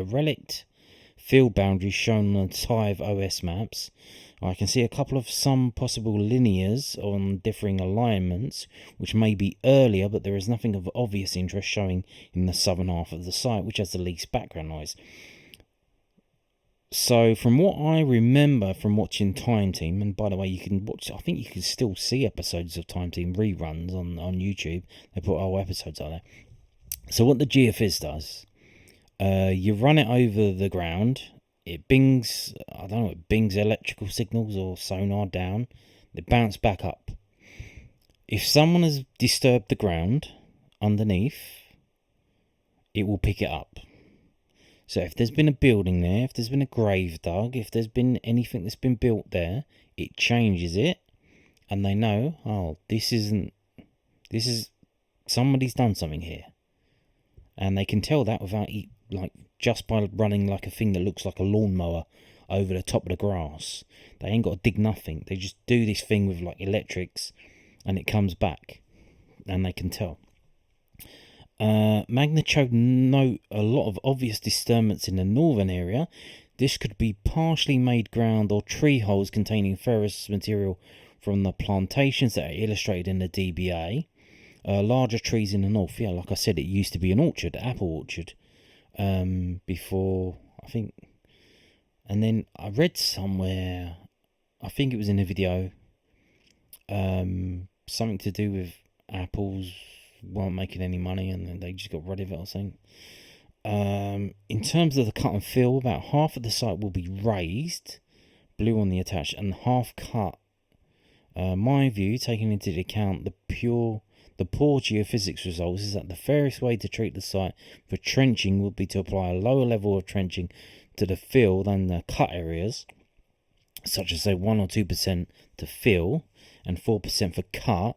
relict field boundaries shown on the TIVE OS maps. I can see a couple of some possible linears on differing alignments, which may be earlier, but there is nothing of obvious interest showing in the southern half of the site, which has the least background noise. So, from what I remember from watching Time Team, and by the way, you can watch, I think you can still see episodes of Time Team reruns on YouTube. They put whole episodes out there. So, what the geophys does, you run it over the ground, it bings, it bings electrical signals or sonar down, they bounce back up. If someone has disturbed the ground underneath, it will pick it up. So if there's been a building there, if there's been a grave dug, if there's been anything that's been built there, it changes it, and they know, oh, this is somebody's done something here, and they can tell that without just by running like a thing that looks like a lawnmower over the top of the grass. They ain't got to dig nothing. They just do this thing with like electrics, and it comes back, and they can tell. Magnitude note a lot of obvious disturbance in the northern area. This could be partially made ground or tree holes containing ferrous material from the plantations that are illustrated in the DBA. Larger trees in the north. Yeah, like I said, it used to be an orchard, apple orchard, before, I think. And then I read somewhere, I think it was in a video, something to do with apples weren't making any money and then they just got rid of it or something. In terms of the cut and fill, about half of the site will be raised, blue on the attached, and half cut. My view, taking into account the poor geophysics results, is that the fairest way to treat the site for trenching would be to apply a lower level of trenching to the fill than the cut areas, such as say 1 or 2% to fill and 4% for cut.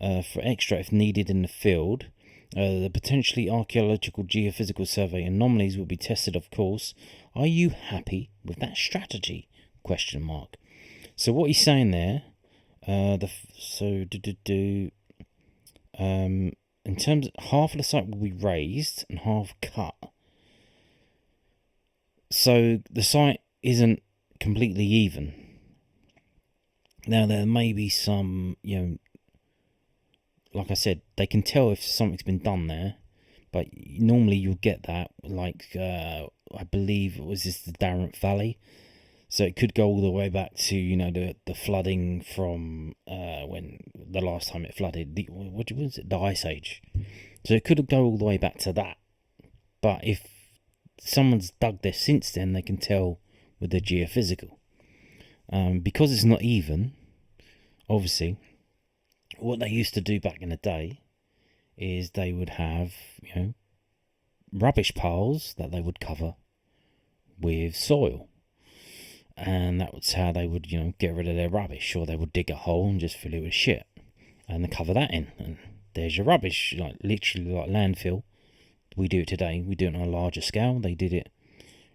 For extra if needed in the field. The potentially archaeological geophysical survey anomalies will be tested, of course. Are you happy with that strategy? ? So what he's saying there, in terms of half of the site will be raised and half cut. So the site isn't completely even. Now there may be some, like I said, they can tell if something's been done there, but normally you'll get that, I believe it was the Darrant Valley. So it could go all the way back to, the flooding from when the last time it flooded. What was it? The Ice Age. So it could go all the way back to that. But if someone's dug there since then, they can tell with the geophysical. Because it's not even, obviously, what they used to do back in the day is they would have, rubbish piles that they would cover with soil. And that was how they would, get rid of their rubbish. Or they would dig a hole and just fill it with shit. And they cover that in. And there's your rubbish, literally like landfill. We do it today. We do it on a larger scale. They did it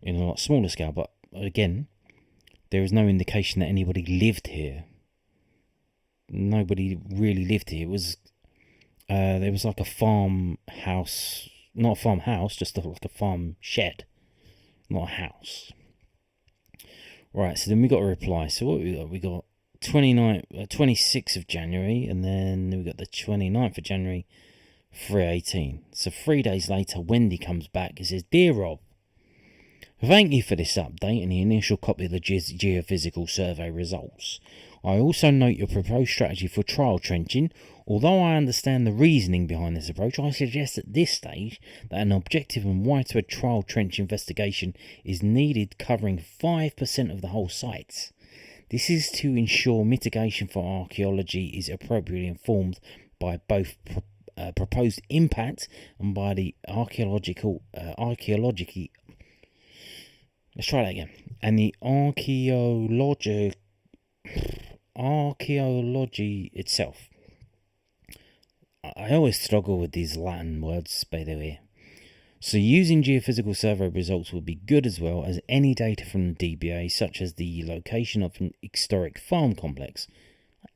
in a lot smaller scale. But again, there is no indication that anybody lived here. Nobody really lived here. It was, there was like a farmhouse, not a farmhouse, just like a farm shed, not a house. Right, so then we got a reply. So what we got? We got 26th of January, and then we got the 29th of January, 3:18. So 3 days later, Wendy comes back and says, "Dear Rob, thank you for this update and the initial copy of the geophysical survey results. I also note your proposed strategy for trial trenching. Although I understand the reasoning behind this approach, I suggest at this stage that an objective and widespread trial trench investigation is needed covering 5% of the whole site. This is to ensure mitigation for archaeology is appropriately informed by both proposed impact and by the archaeology. Let's try that again. And the archaeology itself." I always struggle with these Latin words, by the way. "So using geophysical survey results would be good as well as any data from the DBA, such as the location of an historic farm complex."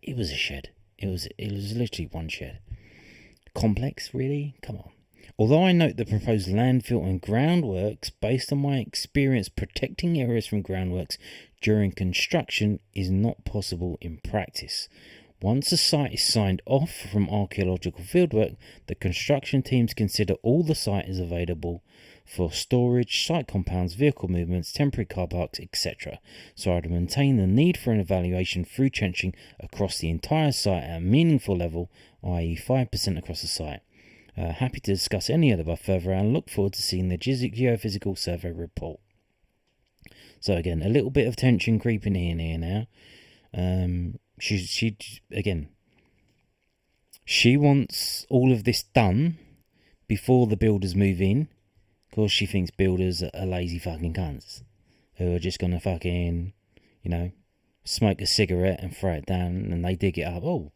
It was a shed. It was literally one shed. Complex, really? Come on. "Although I note the proposed landfill and groundworks, based on my experience, protecting areas from groundworks during construction is not possible in practice. Once a site is signed off from archaeological fieldwork, the construction teams consider all the site is available for storage, site compounds, vehicle movements, temporary car parks, etc. So I'd maintain the need for an evaluation through trenching across the entire site at a meaningful level, i.e. 5% across the site. Happy to discuss any of the above further and look forward to seeing the geophysical survey report." So again, a little bit of tension creeping in here now. She wants all of this done before the builders move in, because she thinks builders are lazy fucking cunts who are just gonna fucking, smoke a cigarette and throw it down, and they dig it up. Oh,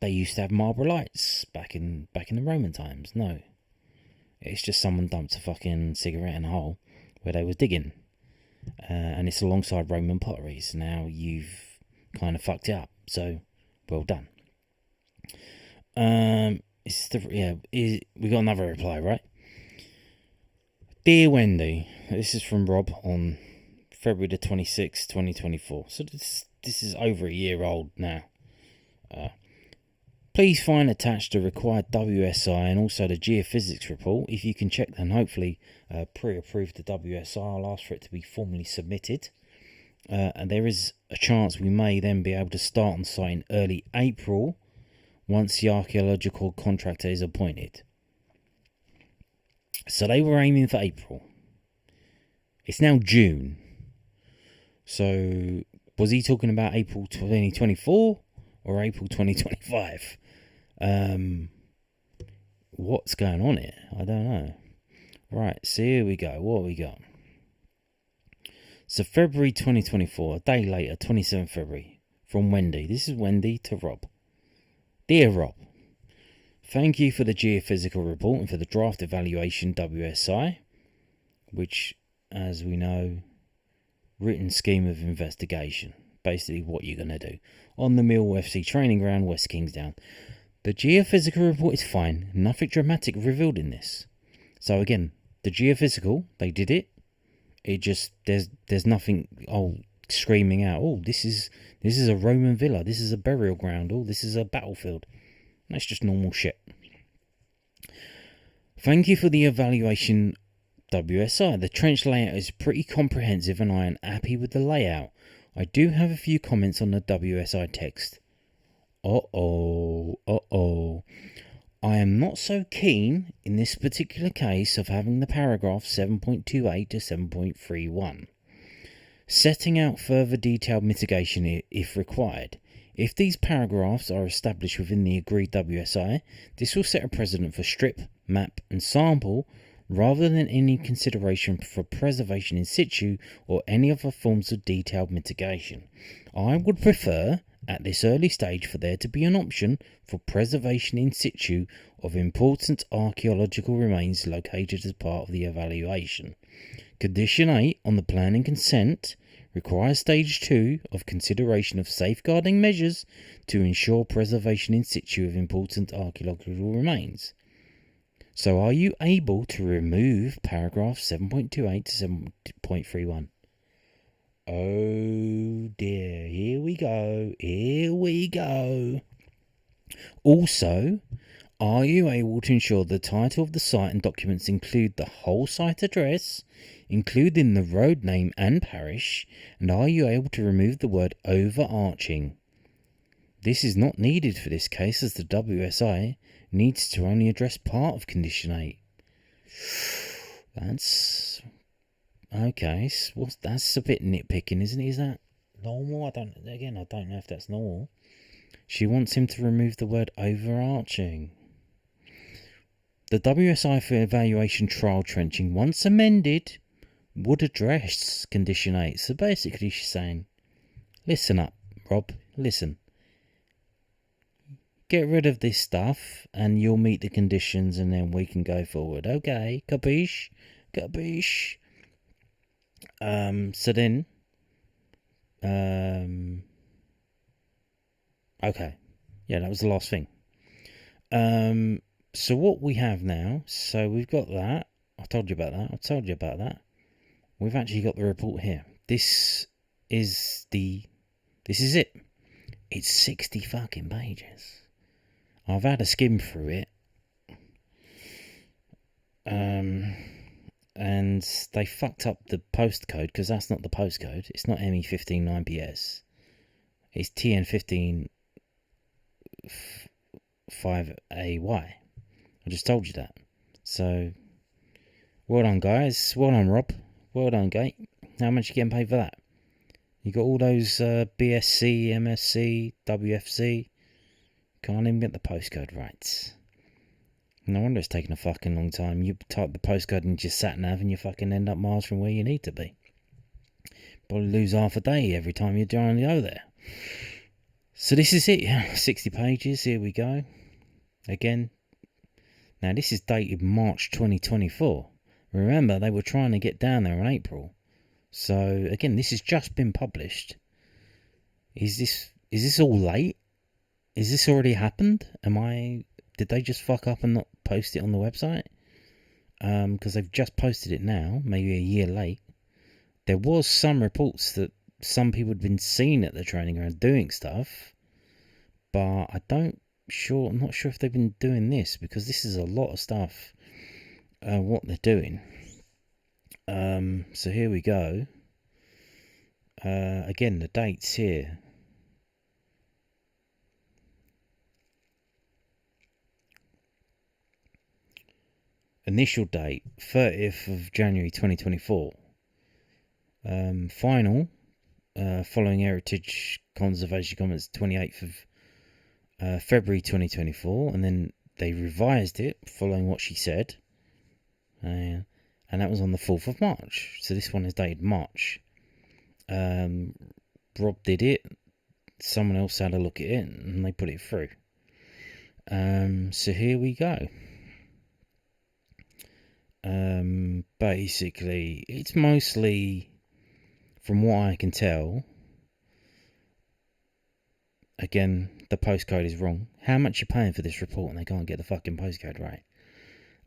they used to have marble lights back in the Roman times. No, it's just someone dumped a fucking cigarette in a hole where they was digging, and it's alongside Roman potteries. Now you've kind of fucked it up, so well done. We got another reply, right? "Dear Wendy," this is from Rob on February the 26th, 2024. So this is over a year old now. "Please find attached the required WSI and also the geophysics report. If you can check them, hopefully pre-approve the WSI. I'll ask for it to be formally submitted. And there is a chance we may then be able to start on site in early April once the archaeological contractor is appointed." So they were aiming for April. It's now June. So was he talking about April 2024 or April 2025? What's going on here? I don't know. Right, so here we go. What we got? So February 2024, a day later, 27th February, from Wendy. This is Wendy to Rob. "Dear Rob, thank you for the geophysical report and for the draft evaluation WSI, which, as we know, written scheme of investigation, basically what you're going to do, on the Millwall FC training ground, West Kingsdown. The geophysical report is fine, nothing dramatic revealed in this. So again, the geophysical, they did it. It just, there's nothing, screaming out, this is a Roman villa, this is a burial ground, this is a battlefield. That's just normal shit. Thank you for the evaluation WSI. The trench layout is pretty comprehensive and I am happy with the layout. I do have a few comments on the WSI text. I am not so keen in this particular case of having the paragraph 7.28 to 7.31. Setting out further detailed mitigation if required. If these paragraphs are established within the agreed WSI, this will set a precedent for strip, map and sample rather than any consideration for preservation in situ or any other forms of detailed mitigation. I would prefer, at this early stage, for there to be an option for preservation in situ of important archaeological remains located as part of the evaluation. Condition 8 on the planning consent requires stage 2 of consideration of safeguarding measures to ensure preservation in situ of important archaeological remains. So are you able to remove paragraph 7.28 to 7.31? Oh dear, here we go. Also, are you able to ensure the title of the site and documents include the whole site address, including the road name and parish, and are you able to remove the word overarching? This is not needed for this case as the WSI needs to only address part of condition 8. That's okay. That's a bit nitpicking, isn't it? Is that normal? I don't know if that's normal. She wants him to remove the word overarching. The WSI for evaluation trial trenching, once amended, would address condition 8. So basically she's saying, listen up, Rob, listen. Get rid of this stuff and you'll meet the conditions and then we can go forward. Okay, capiche? So then, okay. Yeah, that was the last thing. So what we have now, so we've got that. I told you about that. We've actually got the report here. This is it. It's 60 fucking pages. I've had a skim through it. And they fucked up the postcode because that's not the postcode. It's not ME159PS. It's TN155AY. I just told you that. So, well done, guys. Well done, Rob. Well done, Gate. How much you getting paid for that? You got all those BSc, MSc, WFC. Can't even get the postcode right. No wonder it's taking a fucking long time. You type the postcode into your sat-nav and you fucking end up miles from where you need to be. Probably lose half a day every time you're trying to go there. So this is it. 60 pages. Here we go. Again. Now this is dated March 2024. Remember, they were trying to get down there in April. So again, this has just been published. Is this all late? Is this already happened? Did they just fuck up and not post it on the website? Because they've just posted it now, maybe a year late. There was some reports that some people had been seen at the training ground doing stuff, but I'm not sure if they've been doing this, because this is a lot of stuff, what they're doing. So here we go. Again, the dates here. Initial date, 30th of January 2024. Final, following Heritage Conservation Comments, 28th of February 2024. And then they revised it following what she said. And that was on the 4th of March. So this one is dated March. Rob did it. Someone else had a look at it and they put it through. So here we go. Basically, it's mostly, from what I can tell, again, the postcode is wrong. How much you paying for this report and they can't get the fucking postcode right?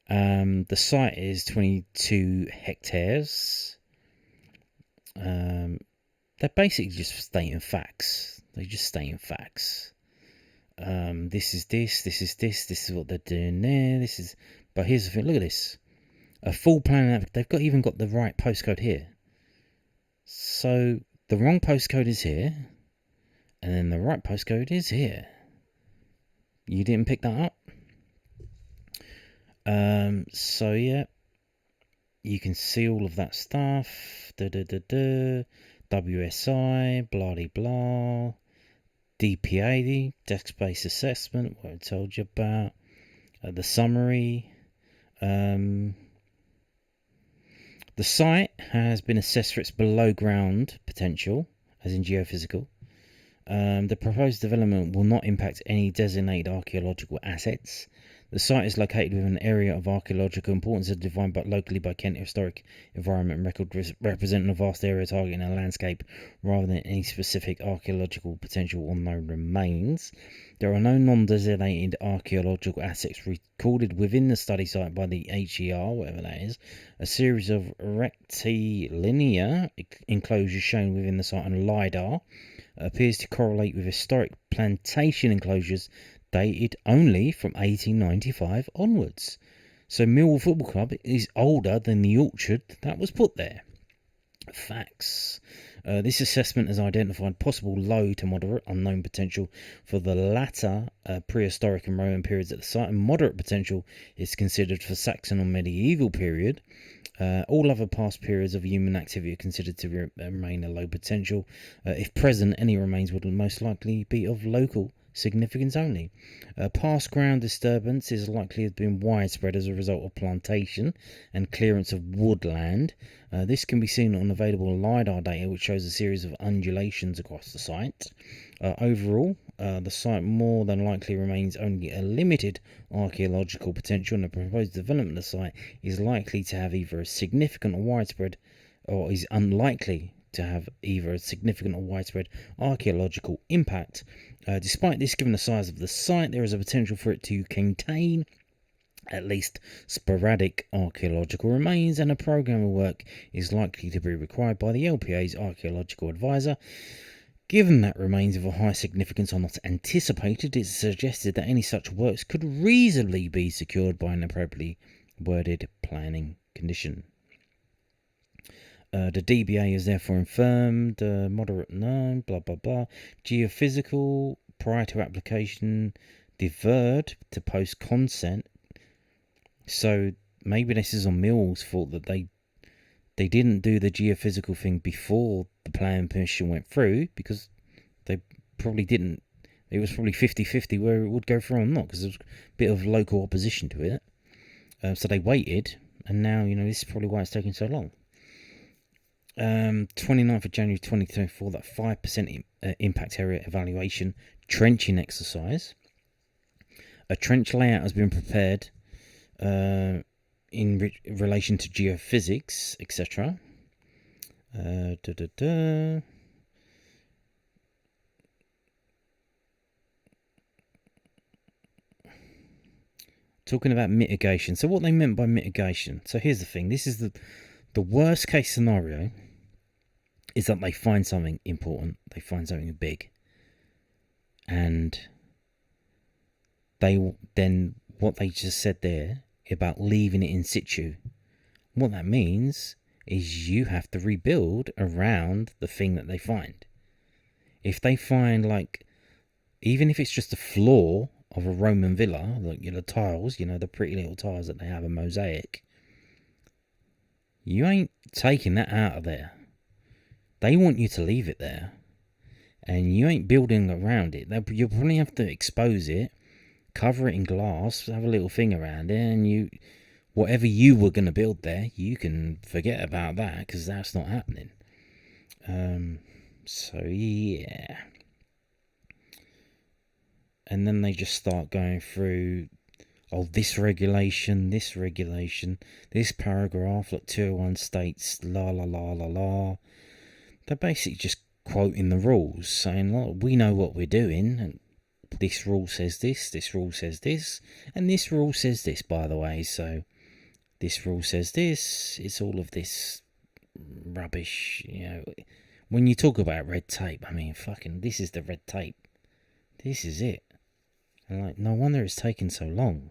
The site is 22 hectares. They're basically just stating facts. This is what they're doing there. But here's the thing, look at this. A full plan. They've even got the right postcode here. So the wrong postcode is here, and then the right postcode is here. You didn't pick that up? So yeah, you can see all of that stuff. WSI, blah de blah. DPA, desk-based assessment, what I told you about. The summary. The site has been assessed for its below ground potential, as in geophysical. The proposed development will not impact any designated archaeological assets. The site is located within an area of archaeological importance as defined locally by Kent Historic Environment Record, representing a vast area targeting a landscape rather than any specific archaeological potential or known remains. There are no non-designated archaeological assets recorded within the study site by the HER, whatever that is. A series of rectilinear enclosures shown within the site on LiDAR appears to correlate with historic plantation enclosures dated only from 1895 onwards. So Millwall Football Club is older than the orchard that was put there. Facts. This assessment has identified possible low to moderate unknown potential for the latter prehistoric and Roman periods at the site, and moderate potential is considered for Saxon or medieval period. All other past periods of human activity are considered to remain a low potential. If present, any remains would most likely be of local significance only. Past ground disturbance is likely to have been widespread as a result of plantation and clearance of woodland. This can be seen on available LiDAR data, which shows a series of undulations across the site. Overall, the site more than likely remains only a limited archaeological potential, and the proposed development of the site is likely to have either a significant or widespread, or is unlikely to have either a significant or widespread archaeological impact. Despite this, given the size of the site, there is a potential for it to contain at least sporadic archaeological remains, and a programme of work is likely to be required by the LPA's archaeological advisor. Given that remains of a high significance are not anticipated, it's suggested that any such works could reasonably be secured by an appropriately worded planning condition. The DBA is therefore infirmed, moderate known, blah blah blah. Geophysical, prior to application, deferred to post consent. So maybe this is on Millwall's fault that they didn't do the geophysical thing before the planning permission went through, because they probably didn't. It was probably 50-50 where it would go through or not, because there was a bit of local opposition to it. So they waited, and now, this is probably why it's taking so long. 29th of January 2024, that 5% impact area evaluation trenching exercise. A trench layout has been prepared in relation to geophysics, etc. Talking about mitigation. So what they meant by mitigation. So here's the thing. This is the worst case scenario is that they find something important. They find something big. And then what they just said there about leaving it in situ. What that means is you have to rebuild around the thing that they find. If they find, even if it's just a floor of a Roman villa, the tiles, the pretty little tiles that they have, a mosaic, you ain't taking that out of there. They want you to leave it there, and you ain't building around it. You'll probably have to expose it, cover it in glass, have a little thing around it, and whatever you were going to build there, you can forget about that, because that's not happening. So yeah. And then they just start going through, this regulation, this paragraph, 201 states, la la la la la. They're basically just quoting the rules, saying, we know what we're doing, and this rule says this rule says this, and this rule says this, by the way, so this rule says this. It's all of this rubbish, When you talk about red tape, this is the red tape. This is it. And no wonder it's taken so long.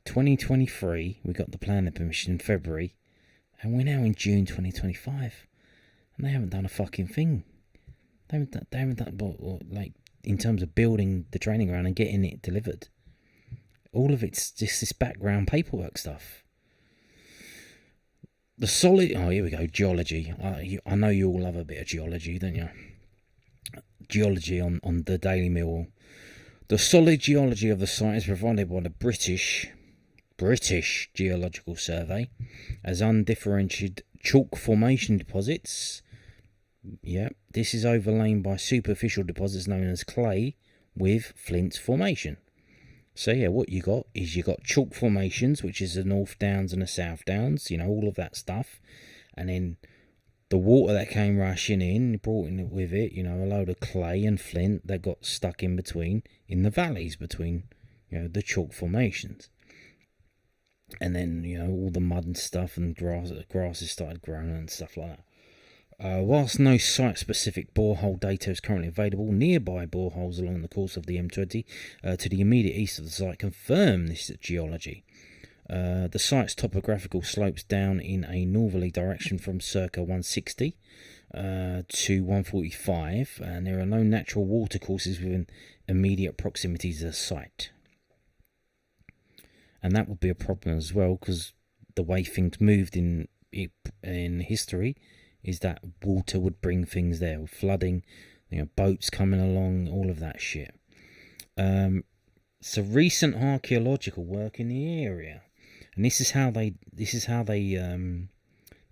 2023, we got the planning permission in February, and we're now in June 2025, and they haven't done a fucking thing. They haven't done, like, in terms of building the training ground and getting it delivered. All of it's just this background paperwork stuff. The solid... Oh, here we go, geology. I know you all love a bit of geology, don't you? Geology on the Daily Millwall. The solid geology of the site is provided by the British Geological Survey as undifferentiated chalk formation deposits. Yeah, this is overlain by superficial deposits known as clay with flint formation. So yeah, what you got is you got chalk formations, which is the North Downs and the South Downs, all of that stuff, and then the water that came rushing in brought in with it, a load of clay and flint that got stuck in between, in the valleys between, the chalk formations. And then, all the mud and stuff and grasses started growing and stuff like that. Whilst no site-specific borehole data is currently available, nearby boreholes along the course of the M20 to the immediate east of the site confirm this geology. The site's topographical slopes down in a northerly direction from circa 160 to 145, and there are no natural watercourses within immediate proximity to the site. And that would be a problem as well, because the way things moved in history is that water would bring things there, flooding, boats coming along, all of that shit. So recent archaeological work in the area, and this is how they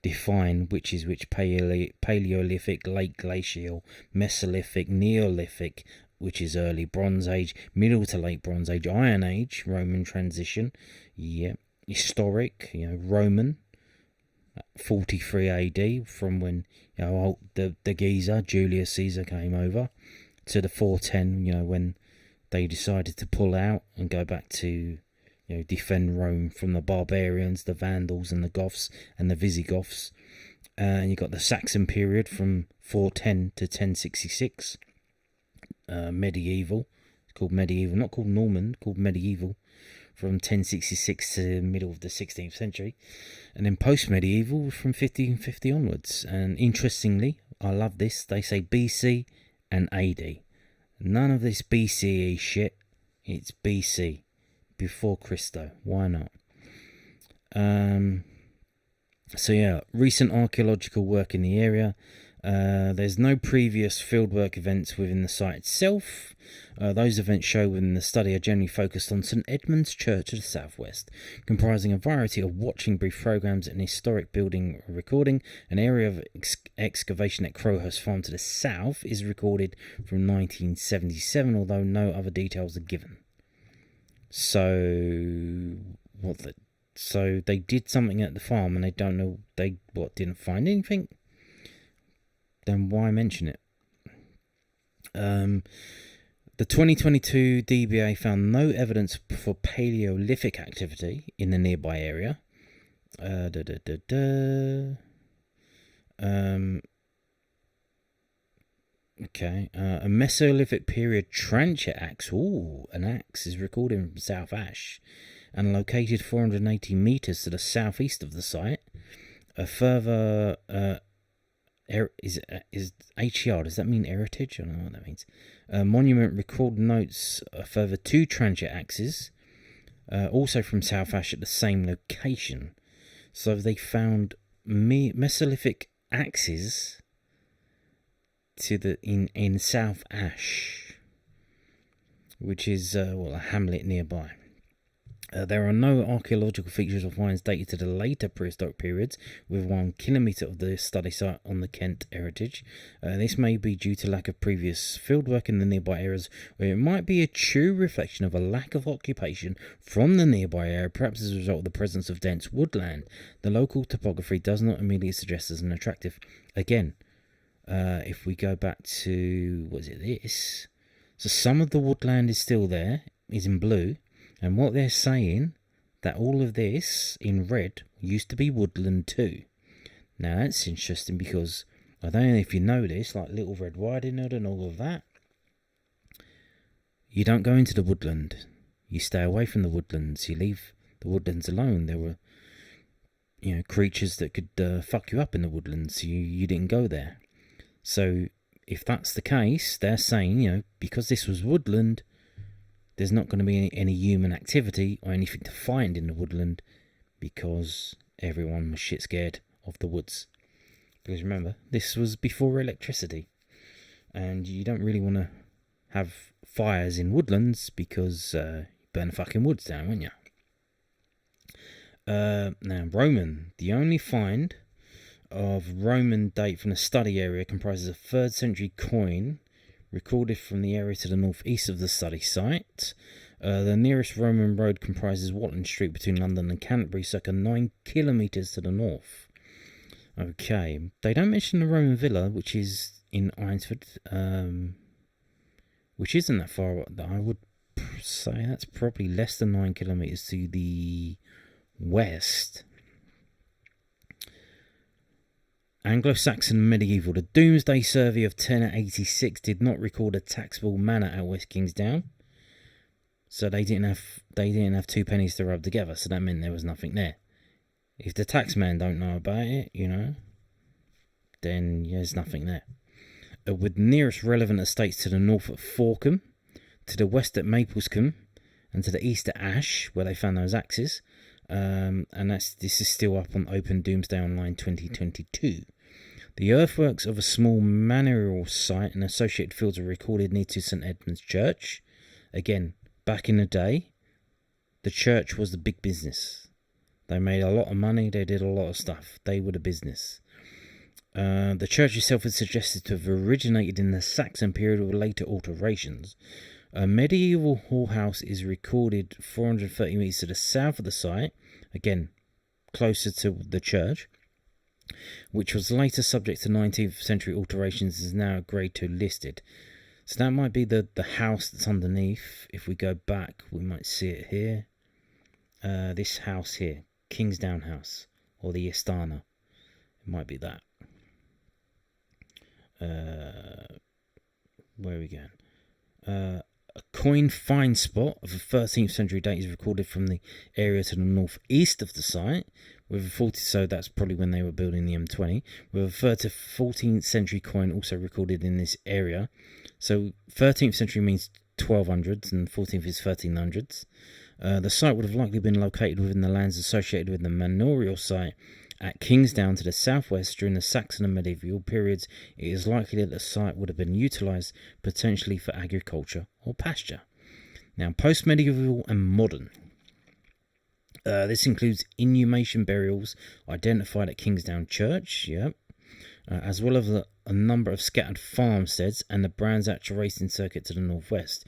define which is which: Paleolithic, late glacial, Mesolithic, Neolithic, which is early Bronze Age, Middle to late Bronze Age, Iron Age, Roman transition, historic, Roman, 43 AD, from when the geezer Julius Caesar came over, to the 410, when they decided to pull out and go back to defend Rome from the barbarians, the Vandals and the Goths and the Visigoths. And you got the Saxon period from 410 to 1066. Medieval, it's called medieval, not called Norman, called medieval, from 1066 to the middle of the 16th century, and then post-medieval from 1550 onwards. And interestingly, I love this, they say BC and AD. None of this BCE shit, it's BC, before Christo. Why not? So yeah, recent archaeological work in the area. There's no previous fieldwork events within the site itself. Those events shown within the study are generally focused on St Edmund's Church to the southwest, comprising a variety of watching brief programmes and historic building recording. An area of excavation at Crowhurst Farm to the south is recorded from 1977, although no other details are given. So they did something at the farm and they don't know, didn't find anything? Then why mention it? The 2022 DBA found no evidence for Paleolithic activity in the nearby area. A Mesolithic period transit axe. Ooh, an axe is recorded from South Ash and located 480 metres to the southeast of the site. A further is HER, does that mean heritage? I don't know what that means. Monument record notes a further 2 transit axes, also from South Ash at the same location. So they found Mesolithic axes in South Ash, which is a hamlet nearby. There are no archaeological features or finds dated to the later prehistoric periods, with 1 kilometre of the study site on the Kent heritage. This may be due to lack of previous fieldwork in the nearby areas, or it might be a true reflection of a lack of occupation from the nearby area, perhaps as a result of the presence of dense woodland. The local topography does not immediately suggest as an attractive. Again, if we go back to, this? So some of the woodland is still there, is in blue. And what they're saying, that all of this in red used to be woodland too. Now that's interesting, because I don't know if you know this, like Little Red Riding Hood and all of that. You don't go into the woodland. You stay away from the woodlands. You leave the woodlands alone. There were, creatures that could fuck you up in the woodlands. You didn't go there. So if that's the case, they're saying, because this was woodland, there's not going to be any human activity or anything to find in the woodland because everyone was shit scared of the woods. Because remember, this was before electricity. And you don't really want to have fires in woodlands because you burn the fucking woods down, wouldn't you? Now, Roman. The only find of Roman date from the study area comprises a 3rd century coin recorded from the area to the northeast of the study site. The nearest Roman road comprises Watling Street between London and Canterbury, circa 9 kilometres to the north. Okay, they don't mention the Roman villa, which is in Eynsford, which isn't that far. I would say that's probably less than 9 kilometres to the west. Anglo-Saxon and medieval. The Domesday Survey of 1086 did not record a taxable manor at West Kingsdown, so they didn't have 2 pennies to rub together. So that meant there was nothing there. If the taxman don't know about it, then there's nothing there. With the nearest relevant estates to the north at Forcombe, to the west at Maplescombe, and to the east at Ash, where they found those axes. And this is still up on Open Domesday Online 2022. The earthworks of a small manorial site and associated fields are recorded near to St Edmund's Church. Again, back in the day, the church was the big business. They made a lot of money, they did a lot of stuff. They were the business. The church itself is suggested to have originated in the Saxon period with later alterations. A medieval hall house is recorded 430 metres to the south of the site, again, closer to the church, which was later subject to 19th century alterations, is now Grade 2 listed. So that might be the house that's underneath. If we go back, we might see it here. This house here, Kingsdown House, or the Istana. It might be that. Where are we going? A coin find spot of a 13th century date is recorded from the area to the northeast of the site, with a 40, so that's probably when they were building the M20, with a 3rd to 14th century coin also recorded in this area. So 13th century means 1200s and 14th is 1300s. The site would have likely been located within the lands associated with the manorial site at Kingsdown to the southwest during the Saxon and medieval periods. It is likely that the site would have been utilised potentially for agriculture or pasture. Now, post-medieval and modern. This includes inhumation burials identified at Kingsdown Church, as well as a number of scattered farmsteads and the Brands Hatch racing circuit to the northwest.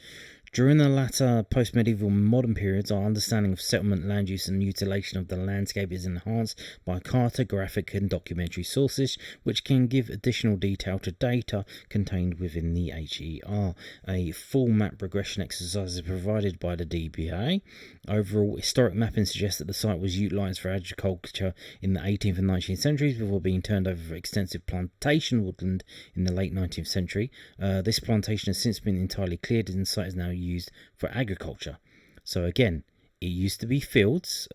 During the latter post-medieval modern periods, our understanding of settlement, land use and utilization of the landscape is enhanced by cartographic and documentary sources, which can give additional detail to data contained within the HER. A full map regression exercise is provided by the DBA. Overall, historic mapping suggests that the site was utilised for agriculture in the 18th and 19th centuries before being turned over for extensive plantation woodland in the late 19th century. This plantation has since been entirely cleared and the site is now used for agriculture. So again, it used to be fields,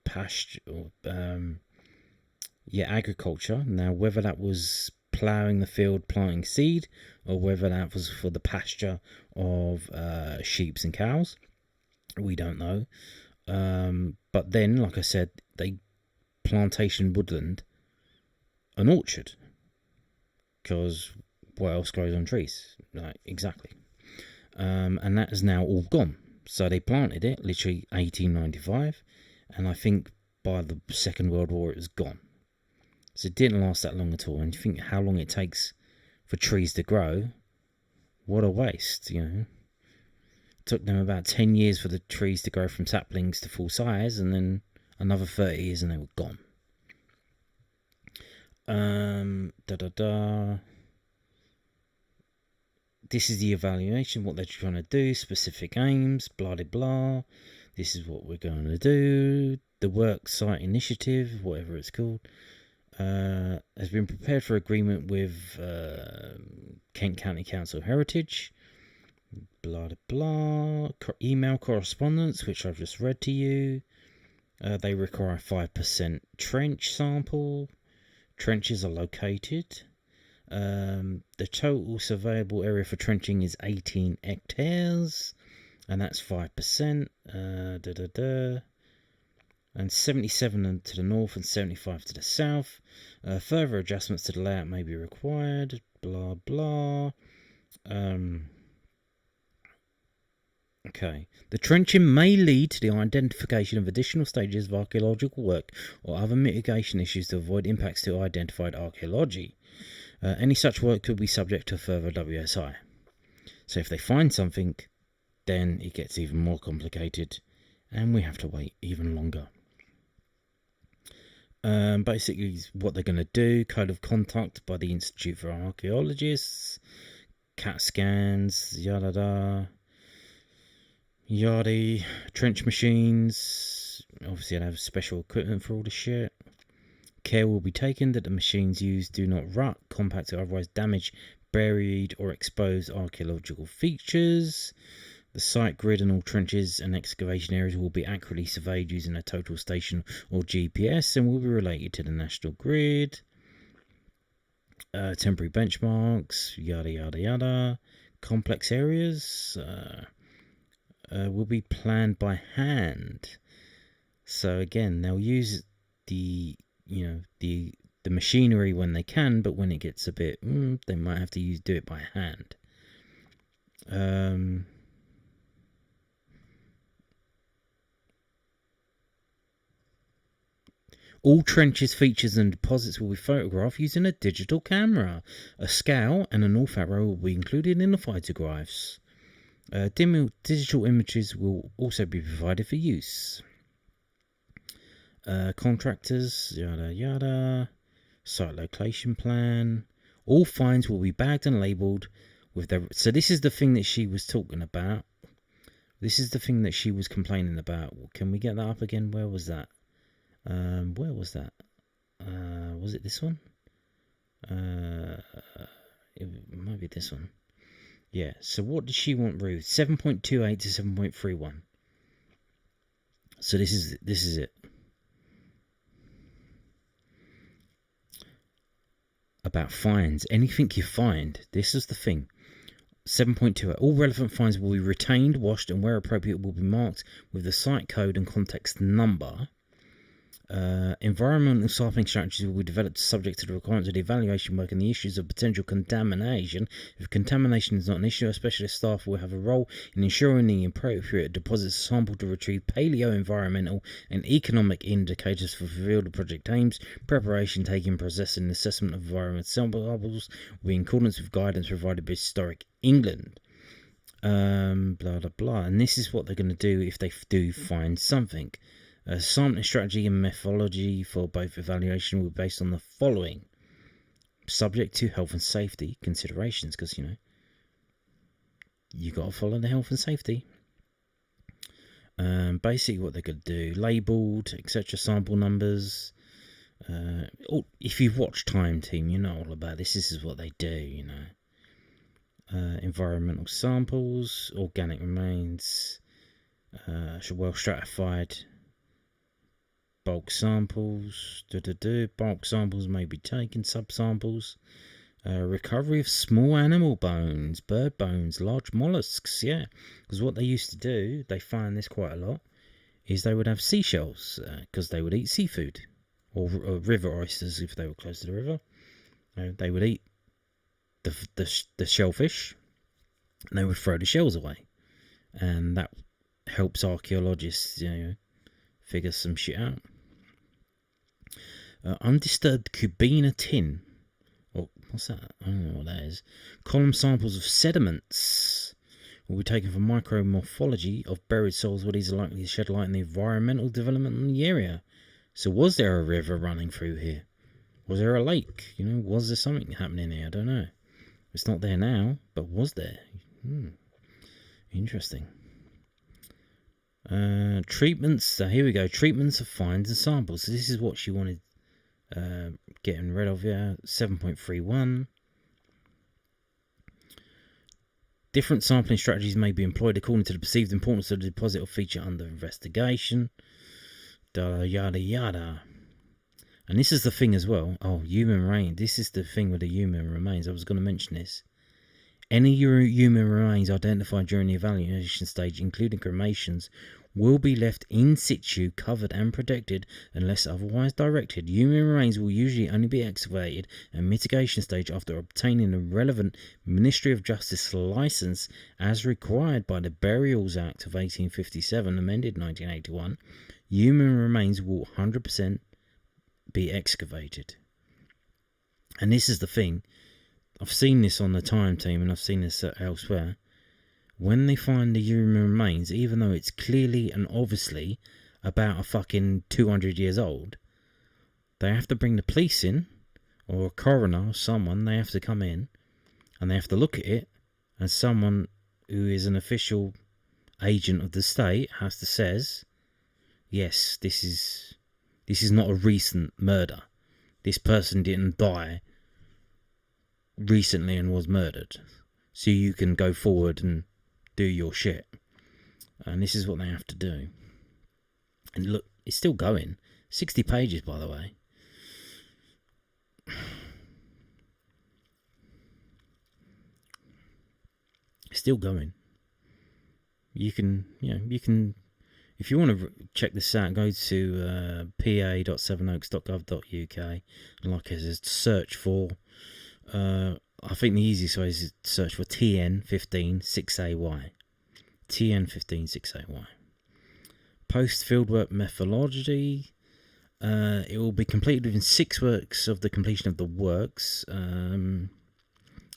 pasture, agriculture. Now, whether that was ploughing the field, planting seed, or whether that was for the pasture of sheep and cows, we don't know. But then, like I said, they plantation woodland an orchard, because what else grows on trees? Like, exactly. And that is now all gone. So they planted it literally 1895, and I think by the Second World War it was gone. So it didn't last that long at all. And you think how long it takes for trees to grow? What a waste, It took them about 10 years for the trees to grow from saplings to full size, and then another 30 years and they were gone. This is the evaluation, what they're trying to do, specific aims, blah blah blah. This is what we're going to do. The work site initiative, whatever it's called, has been prepared for agreement with Kent County Council Heritage. blah, blah, blah. Email correspondence, which I've just read to you. They require 5% trench sample. Trenches are located. The total surveyable area for trenching is 18 hectares, and that's 5%. And 77 to the north and 75 to the south. Further adjustments to the layout may be required. Blah, blah. Okay. The trenching may lead to the identification of additional stages of archaeological work or other mitigation issues to avoid impacts to identified archaeology. Any such work could be subject to further WSI. So if they find something, then it gets even more complicated and we have to wait even longer. Basically, what they're going to do, code of conduct by the Institute for Archaeologists, CAT scans, yada yada, trench machines. Obviously, they have special equipment for all the shit. Care will be taken that the machines used do not rut, compact, or otherwise damage buried or exposed archaeological features. The site grid and all trenches and excavation areas will be accurately surveyed using a total station or GPS and will be related to the national grid. Temporary benchmarks, yada yada yada. Complex areas will be planned by hand. So again, they'll use the machinery when they can, but when it gets a bit, they might have to do it by hand. All trenches, features and deposits will be photographed using a digital camera. A scale and an all-fat roll will be included in the photographs. Digital images will also be provided for use. Contractors, yada yada. Site location plan. All finds will be bagged and labelled with their... So this is the thing that she was talking about. This is the thing that she was complaining about. Can we get that up again? Where was that? Where was that? Was it this one? It might be this one. Yeah, so what did she want, Ruth? 7.28 to 7.31. So this is it. About fines. Anything you find. This is the thing. 7.2. All relevant fines will be retained, washed, and where appropriate will be marked with the site code and context number. Environmental sampling strategies will be developed subject to the requirements of the evaluation work and the issues of potential contamination. If contamination is not an issue, a specialist staff will have a role in ensuring the appropriate deposits are sampled to retrieve paleo-environmental and economic indicators for fulfill the project aims. Preparation, taking, processing, and assessment of environmental samples will be in accordance with guidance provided by Historic England. Blah blah blah. And this is what they're going to do if they do find something. Sampling strategy and methodology for both evaluation will be based on the following. Subject to health and safety considerations, because, you got to follow the health and safety. Basically what they're going to do, labelled, etc., sample numbers. If you've watched Time Team, you know all about this. This is what they do, environmental samples, organic remains, well stratified. Bulk samples, bulk samples may be taken, subsamples, recovery of small animal bones, bird bones, large mollusks, because what they used to do, they found this quite a lot, is they would have seashells, because they would eat seafood, or river oysters if they were close to the river. They would eat the shellfish, and they would throw the shells away, and that helps archaeologists, figure some shit out. Undisturbed Cubina tin. Oh, what's that? I don't know what that is. Column samples of sediments will be taken from micromorphology of buried soils where these are likely to shed light on the environmental development in the area. So was there a river running through here? Was there a lake? Was there something happening here? I don't know. It's not there now, but was there? Interesting. Treatments. So here we go. Treatments of finds and samples. So this is what she wanted getting rid of. 7.31. Different sampling strategies may be employed according to the perceived importance of the deposit or feature under investigation. Yada yada. And this is the thing as well. Oh, human remains. This is the thing with the human remains. I was going to mention this. Any human remains identified during the evaluation stage, including cremations, will be left in situ, covered and protected unless otherwise directed. Human remains will usually only be excavated at mitigation stage after obtaining the relevant Ministry of Justice licence as required by the Burials Act of 1857, amended 1981. Human remains will 100% be excavated. And this is the thing. I've seen this on the Time team and I've seen this elsewhere. When they find the human remains, even though it's clearly and obviously about a fucking 200 years old, they have to bring the police in, or a coroner or someone. They have to come in and they have to look at it, and someone who is an official agent of the state has to says, yes, this is not a recent murder. This person didn't die recently and was murdered. So you can go forward and do your shit. And this is what they have to do. And look, it's still going. 60 pages, by the way. It's still going. You can, if you want to check this out, go to pa.sevenoaks.gov.uk, and like I said, search for, I think the easiest way is to search for TN156AY. TN156AY. Post fieldwork methodology. It will be completed within 6 weeks of the completion of the works.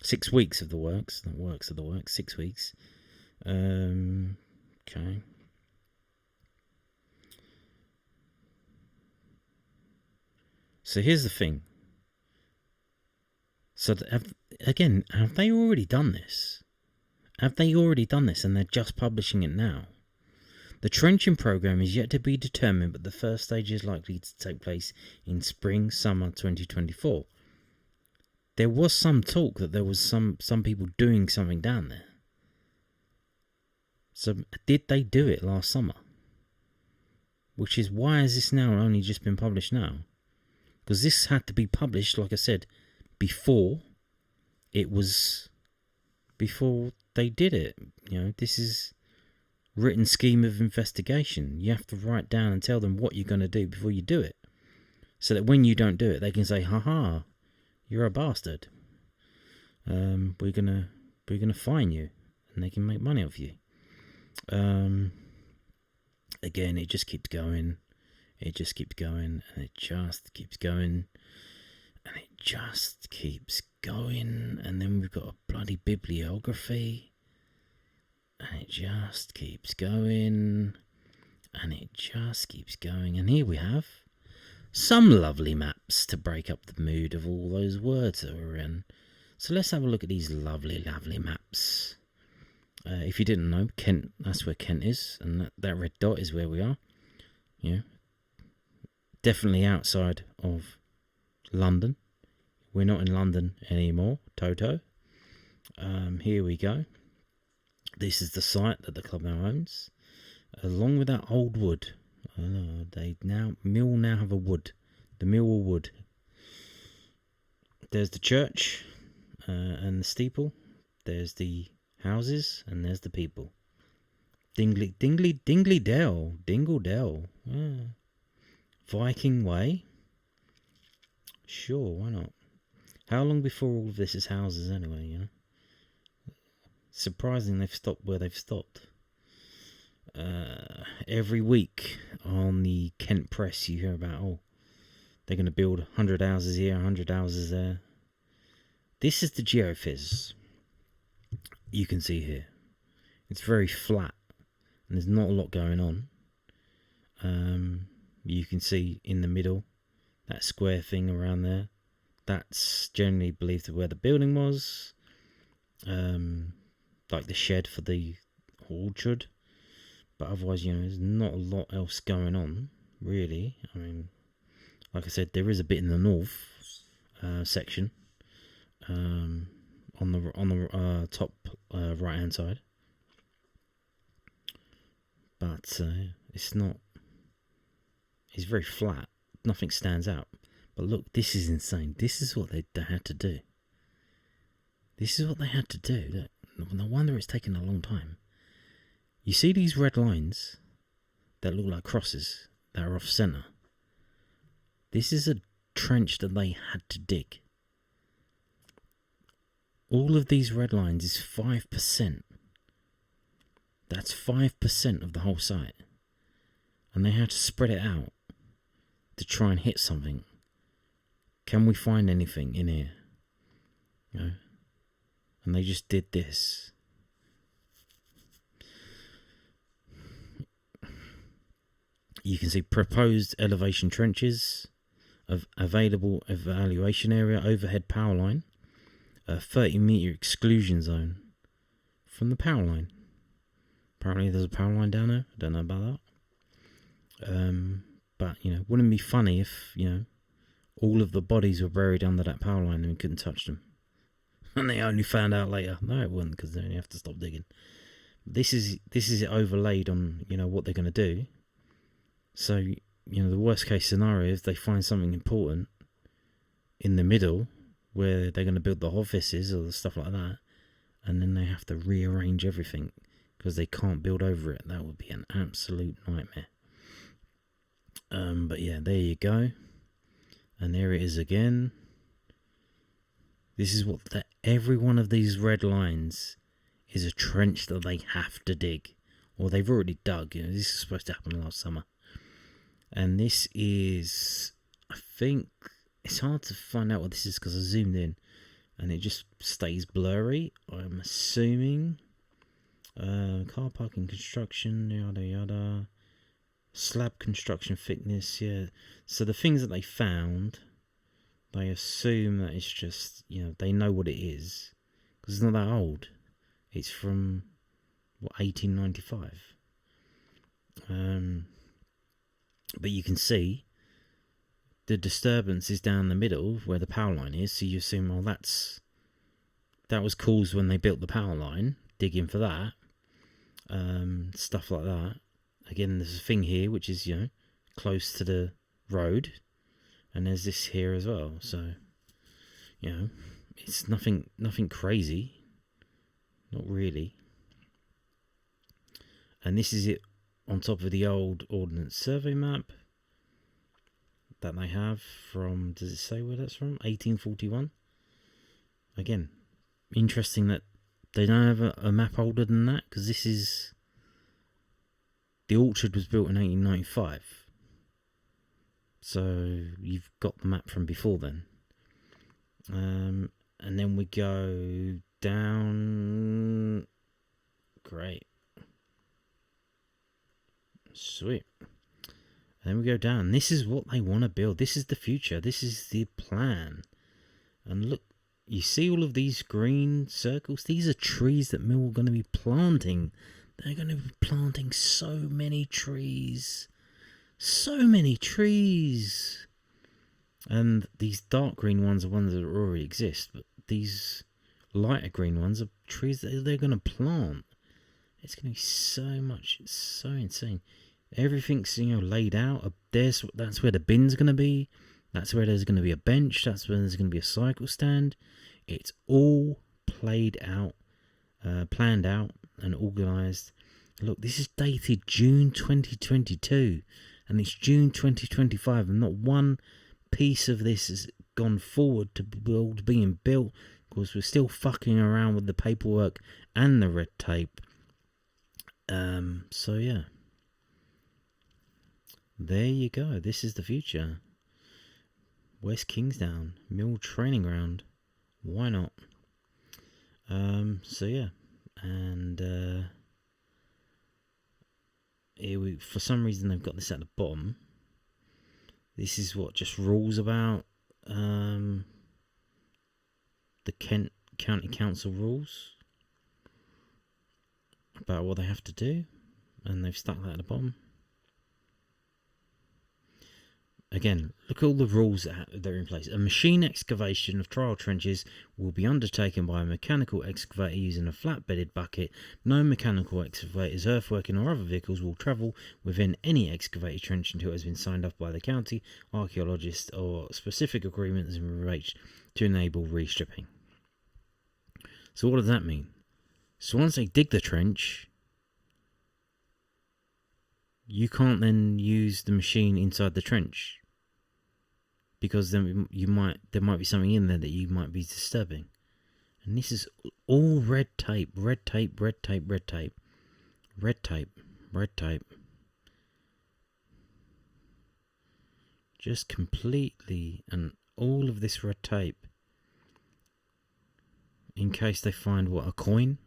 6 weeks of the works. The works of the works. 6 weeks. Okay. So here's the thing. So have they already done this? Have they already done this and they're just publishing it now? The trenching programme is yet to be determined, but the first stage is likely to take place in spring-summer 2024. There was some talk that there was some people doing something down there. So did they do it last summer? Which is, why has this now only just been published now? Because this had to be published, like I said, before they did it. This is written scheme of investigation. You have to write down and tell them what you're going to do before you do it, so that when you don't do it, they can say, "Ha, you're a bastard. We're gonna fine you," and they can make money off you. Again, it just keeps going. It just keeps going, and it just keeps going, and it just keeps going, and then we've got a bloody bibliography, and it just keeps going, and it just keeps going, and here we have some lovely maps to break up the mood of all those words that we're in. So let's have a look at these lovely, lovely maps. If you didn't know, Kent, that's where Kent is, and that red dot is where we are. Definitely outside of London. We're not in London anymore, Toto. Here we go. This is the site that the club now owns, along with that old wood. Mill now have a wood, the Millwall wood. There's the church and the steeple. There's the houses and there's the people. Dingley Dell. Yeah. Viking Way. Sure, why not? How long before all of this is houses anyway, Surprising they've stopped where they've stopped. Every week on the Kent Press you hear about, they're going to build 100 houses here, 100 houses there. This is the geophys. You can see here. It's very flat and there's not a lot going on. You can see in the middle, that square thing around there. That's generally believed to be where the building was. Like the shed for the orchard. But otherwise, there's not a lot else going on, really. I mean, like I said, there is a bit in the north section. On the top right hand side. But it's not. It's very flat. Nothing stands out. But look, this is insane. This is what they had to do. This is what they had to do. No wonder it's taken a long time. You see these red lines that look like crosses that are off centre? This is a trench that they had to dig. All of these red lines is 5%. That's 5% of the whole site. And they had to spread it out to try and hit something. Can we find anything in here? You know? And they just did this. You can see proposed elevation trenches, of available evaluation area, overhead power line, a 30-metre exclusion zone from the power line. Apparently there's a power line down there. I don't know about that. But, wouldn't it be funny if, all of the bodies were buried under that power line and we couldn't touch them? And they only found out later. No, it wouldn't, because they only have to stop digging. This is it overlaid on, what they're going to do. So, the worst case scenario is they find something important in the middle where they're going to build the offices or stuff like that, and then they have to rearrange everything because they can't build over it. That would be an absolute nightmare. But yeah, there you go. And there it is again. This is what every one of these red lines is a trench that they have to dig, or they've already dug. This is supposed to happen last summer. And this is, I think, it's hard to find out what this is because I zoomed in and it just stays blurry. I'm assuming car parking construction, yada yada, slab construction thickness, yeah. So the things that they found, they assume that it's just, they know what it is because it's not that old. It's from 1895. But you can see the disturbance is down the middle where the power line is. So you assume, well, that was caused when they built the power line, digging for that, stuff like that. Again, there's a thing here which is, close to the road, and there's this here as well. So, it's nothing crazy, not really. And this is it on top of the old Ordnance Survey map that they have from, does it say where that's from? 1841. Again, interesting that they don't have a map older than that, because this is, the orchard was built in 1895. So you've got the map from before then. And then we go down. Great. Sweet. And then we go down. This is what they want to build. This is the future. This is the plan. And look, you see all of these green circles? These are trees that Mill are going to be planting. They're going to be planting so many trees. So many trees. And these dark green ones are ones that already exist. But these lighter green ones are trees that they're going to plant. It's going to be so much. It's so insane. Everything's, laid out. That's where the bin's going to be. That's where there's going to be a bench. That's where there's going to be a cycle stand. It's all planned out and organised. Look, this is dated June 2022. And it's June 2025. And not one piece of this has gone forward to being built. Because we're still fucking around with the paperwork and the red tape. So yeah. There you go. This is the future. West Kingsdown, Mill training ground. Why not? So yeah. And here for some reason they've got this at the bottom. This is what just rules about the Kent County Council rules about what they have to do, and they've stuck that at the bottom. Again, look at all the rules that are in place. A machine excavation of trial trenches will be undertaken by a mechanical excavator using a flat-bedded bucket. No mechanical excavators, earthworking or other vehicles will travel within any excavated trench until it has been signed off by the county archaeologist or specific agreements in relation to enable restripping. So what does that mean? So once they dig the trench, you can't then use the machine inside the trench, because then there might be something in there that you might be disturbing. And this is all red tape. Just completely, and all of this red tape, in case they find a coin,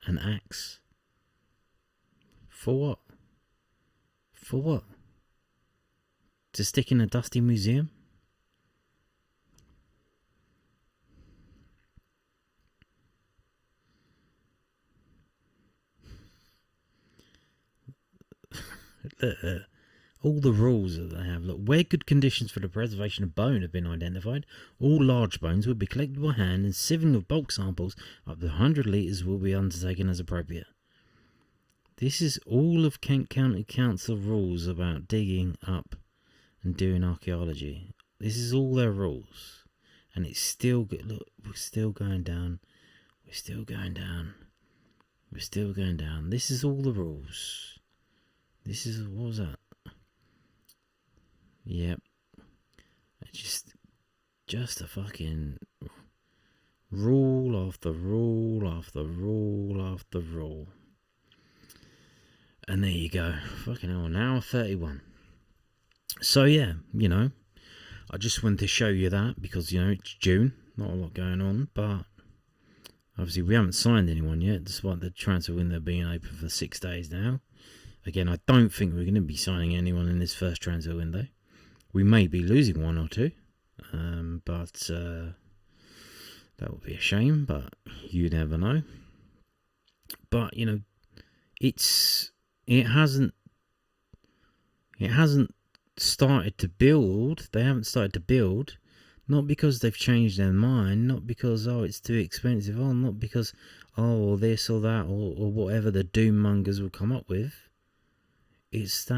an axe. For what? For what? To stick in a dusty museum? All the rules that they have. Look, where good conditions for the preservation of bone have been identified, all large bones will be collected by hand, and sieving of bulk samples up to 100 litres will be undertaken as appropriate. This is all of Kent County Council rules about digging up and doing archaeology. This is all their rules. And it's still good. Look, we're still going down. We're still going down. We're still going down. This is all the rules. This is, what was that? Yep. Just a fucking rule after rule after rule after rule. And there you go. Fucking hell, an hour 31. So yeah, I just wanted to show you that because, it's June. Not a lot going on, but obviously we haven't signed anyone yet, despite the transfer window being open for 6 days now. Again, I don't think we're going to be signing anyone in this first transfer window. We may be losing one or two, but that would be a shame, but you never know. But, it hasn't started to build. They haven't started to build, not because they've changed their mind, not because it's too expensive, not because this or that or whatever the doom mongers will come up with. It's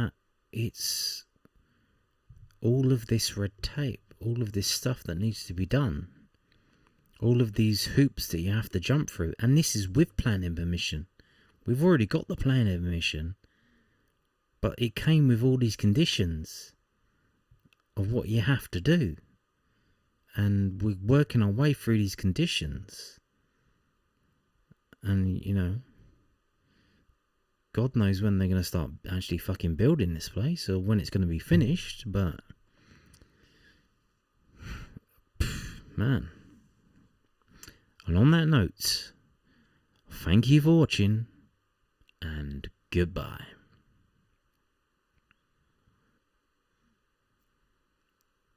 all of this red tape, all of this stuff that needs to be done, all of these hoops that you have to jump through, and this is with planning permission. We've already got the planning permission, but it came with all these conditions of what you have to do. And we're working our way through these conditions. And, God knows when they're going to start actually fucking building this place or when it's going to be finished, but man. And on that note, thank you for watching and goodbye.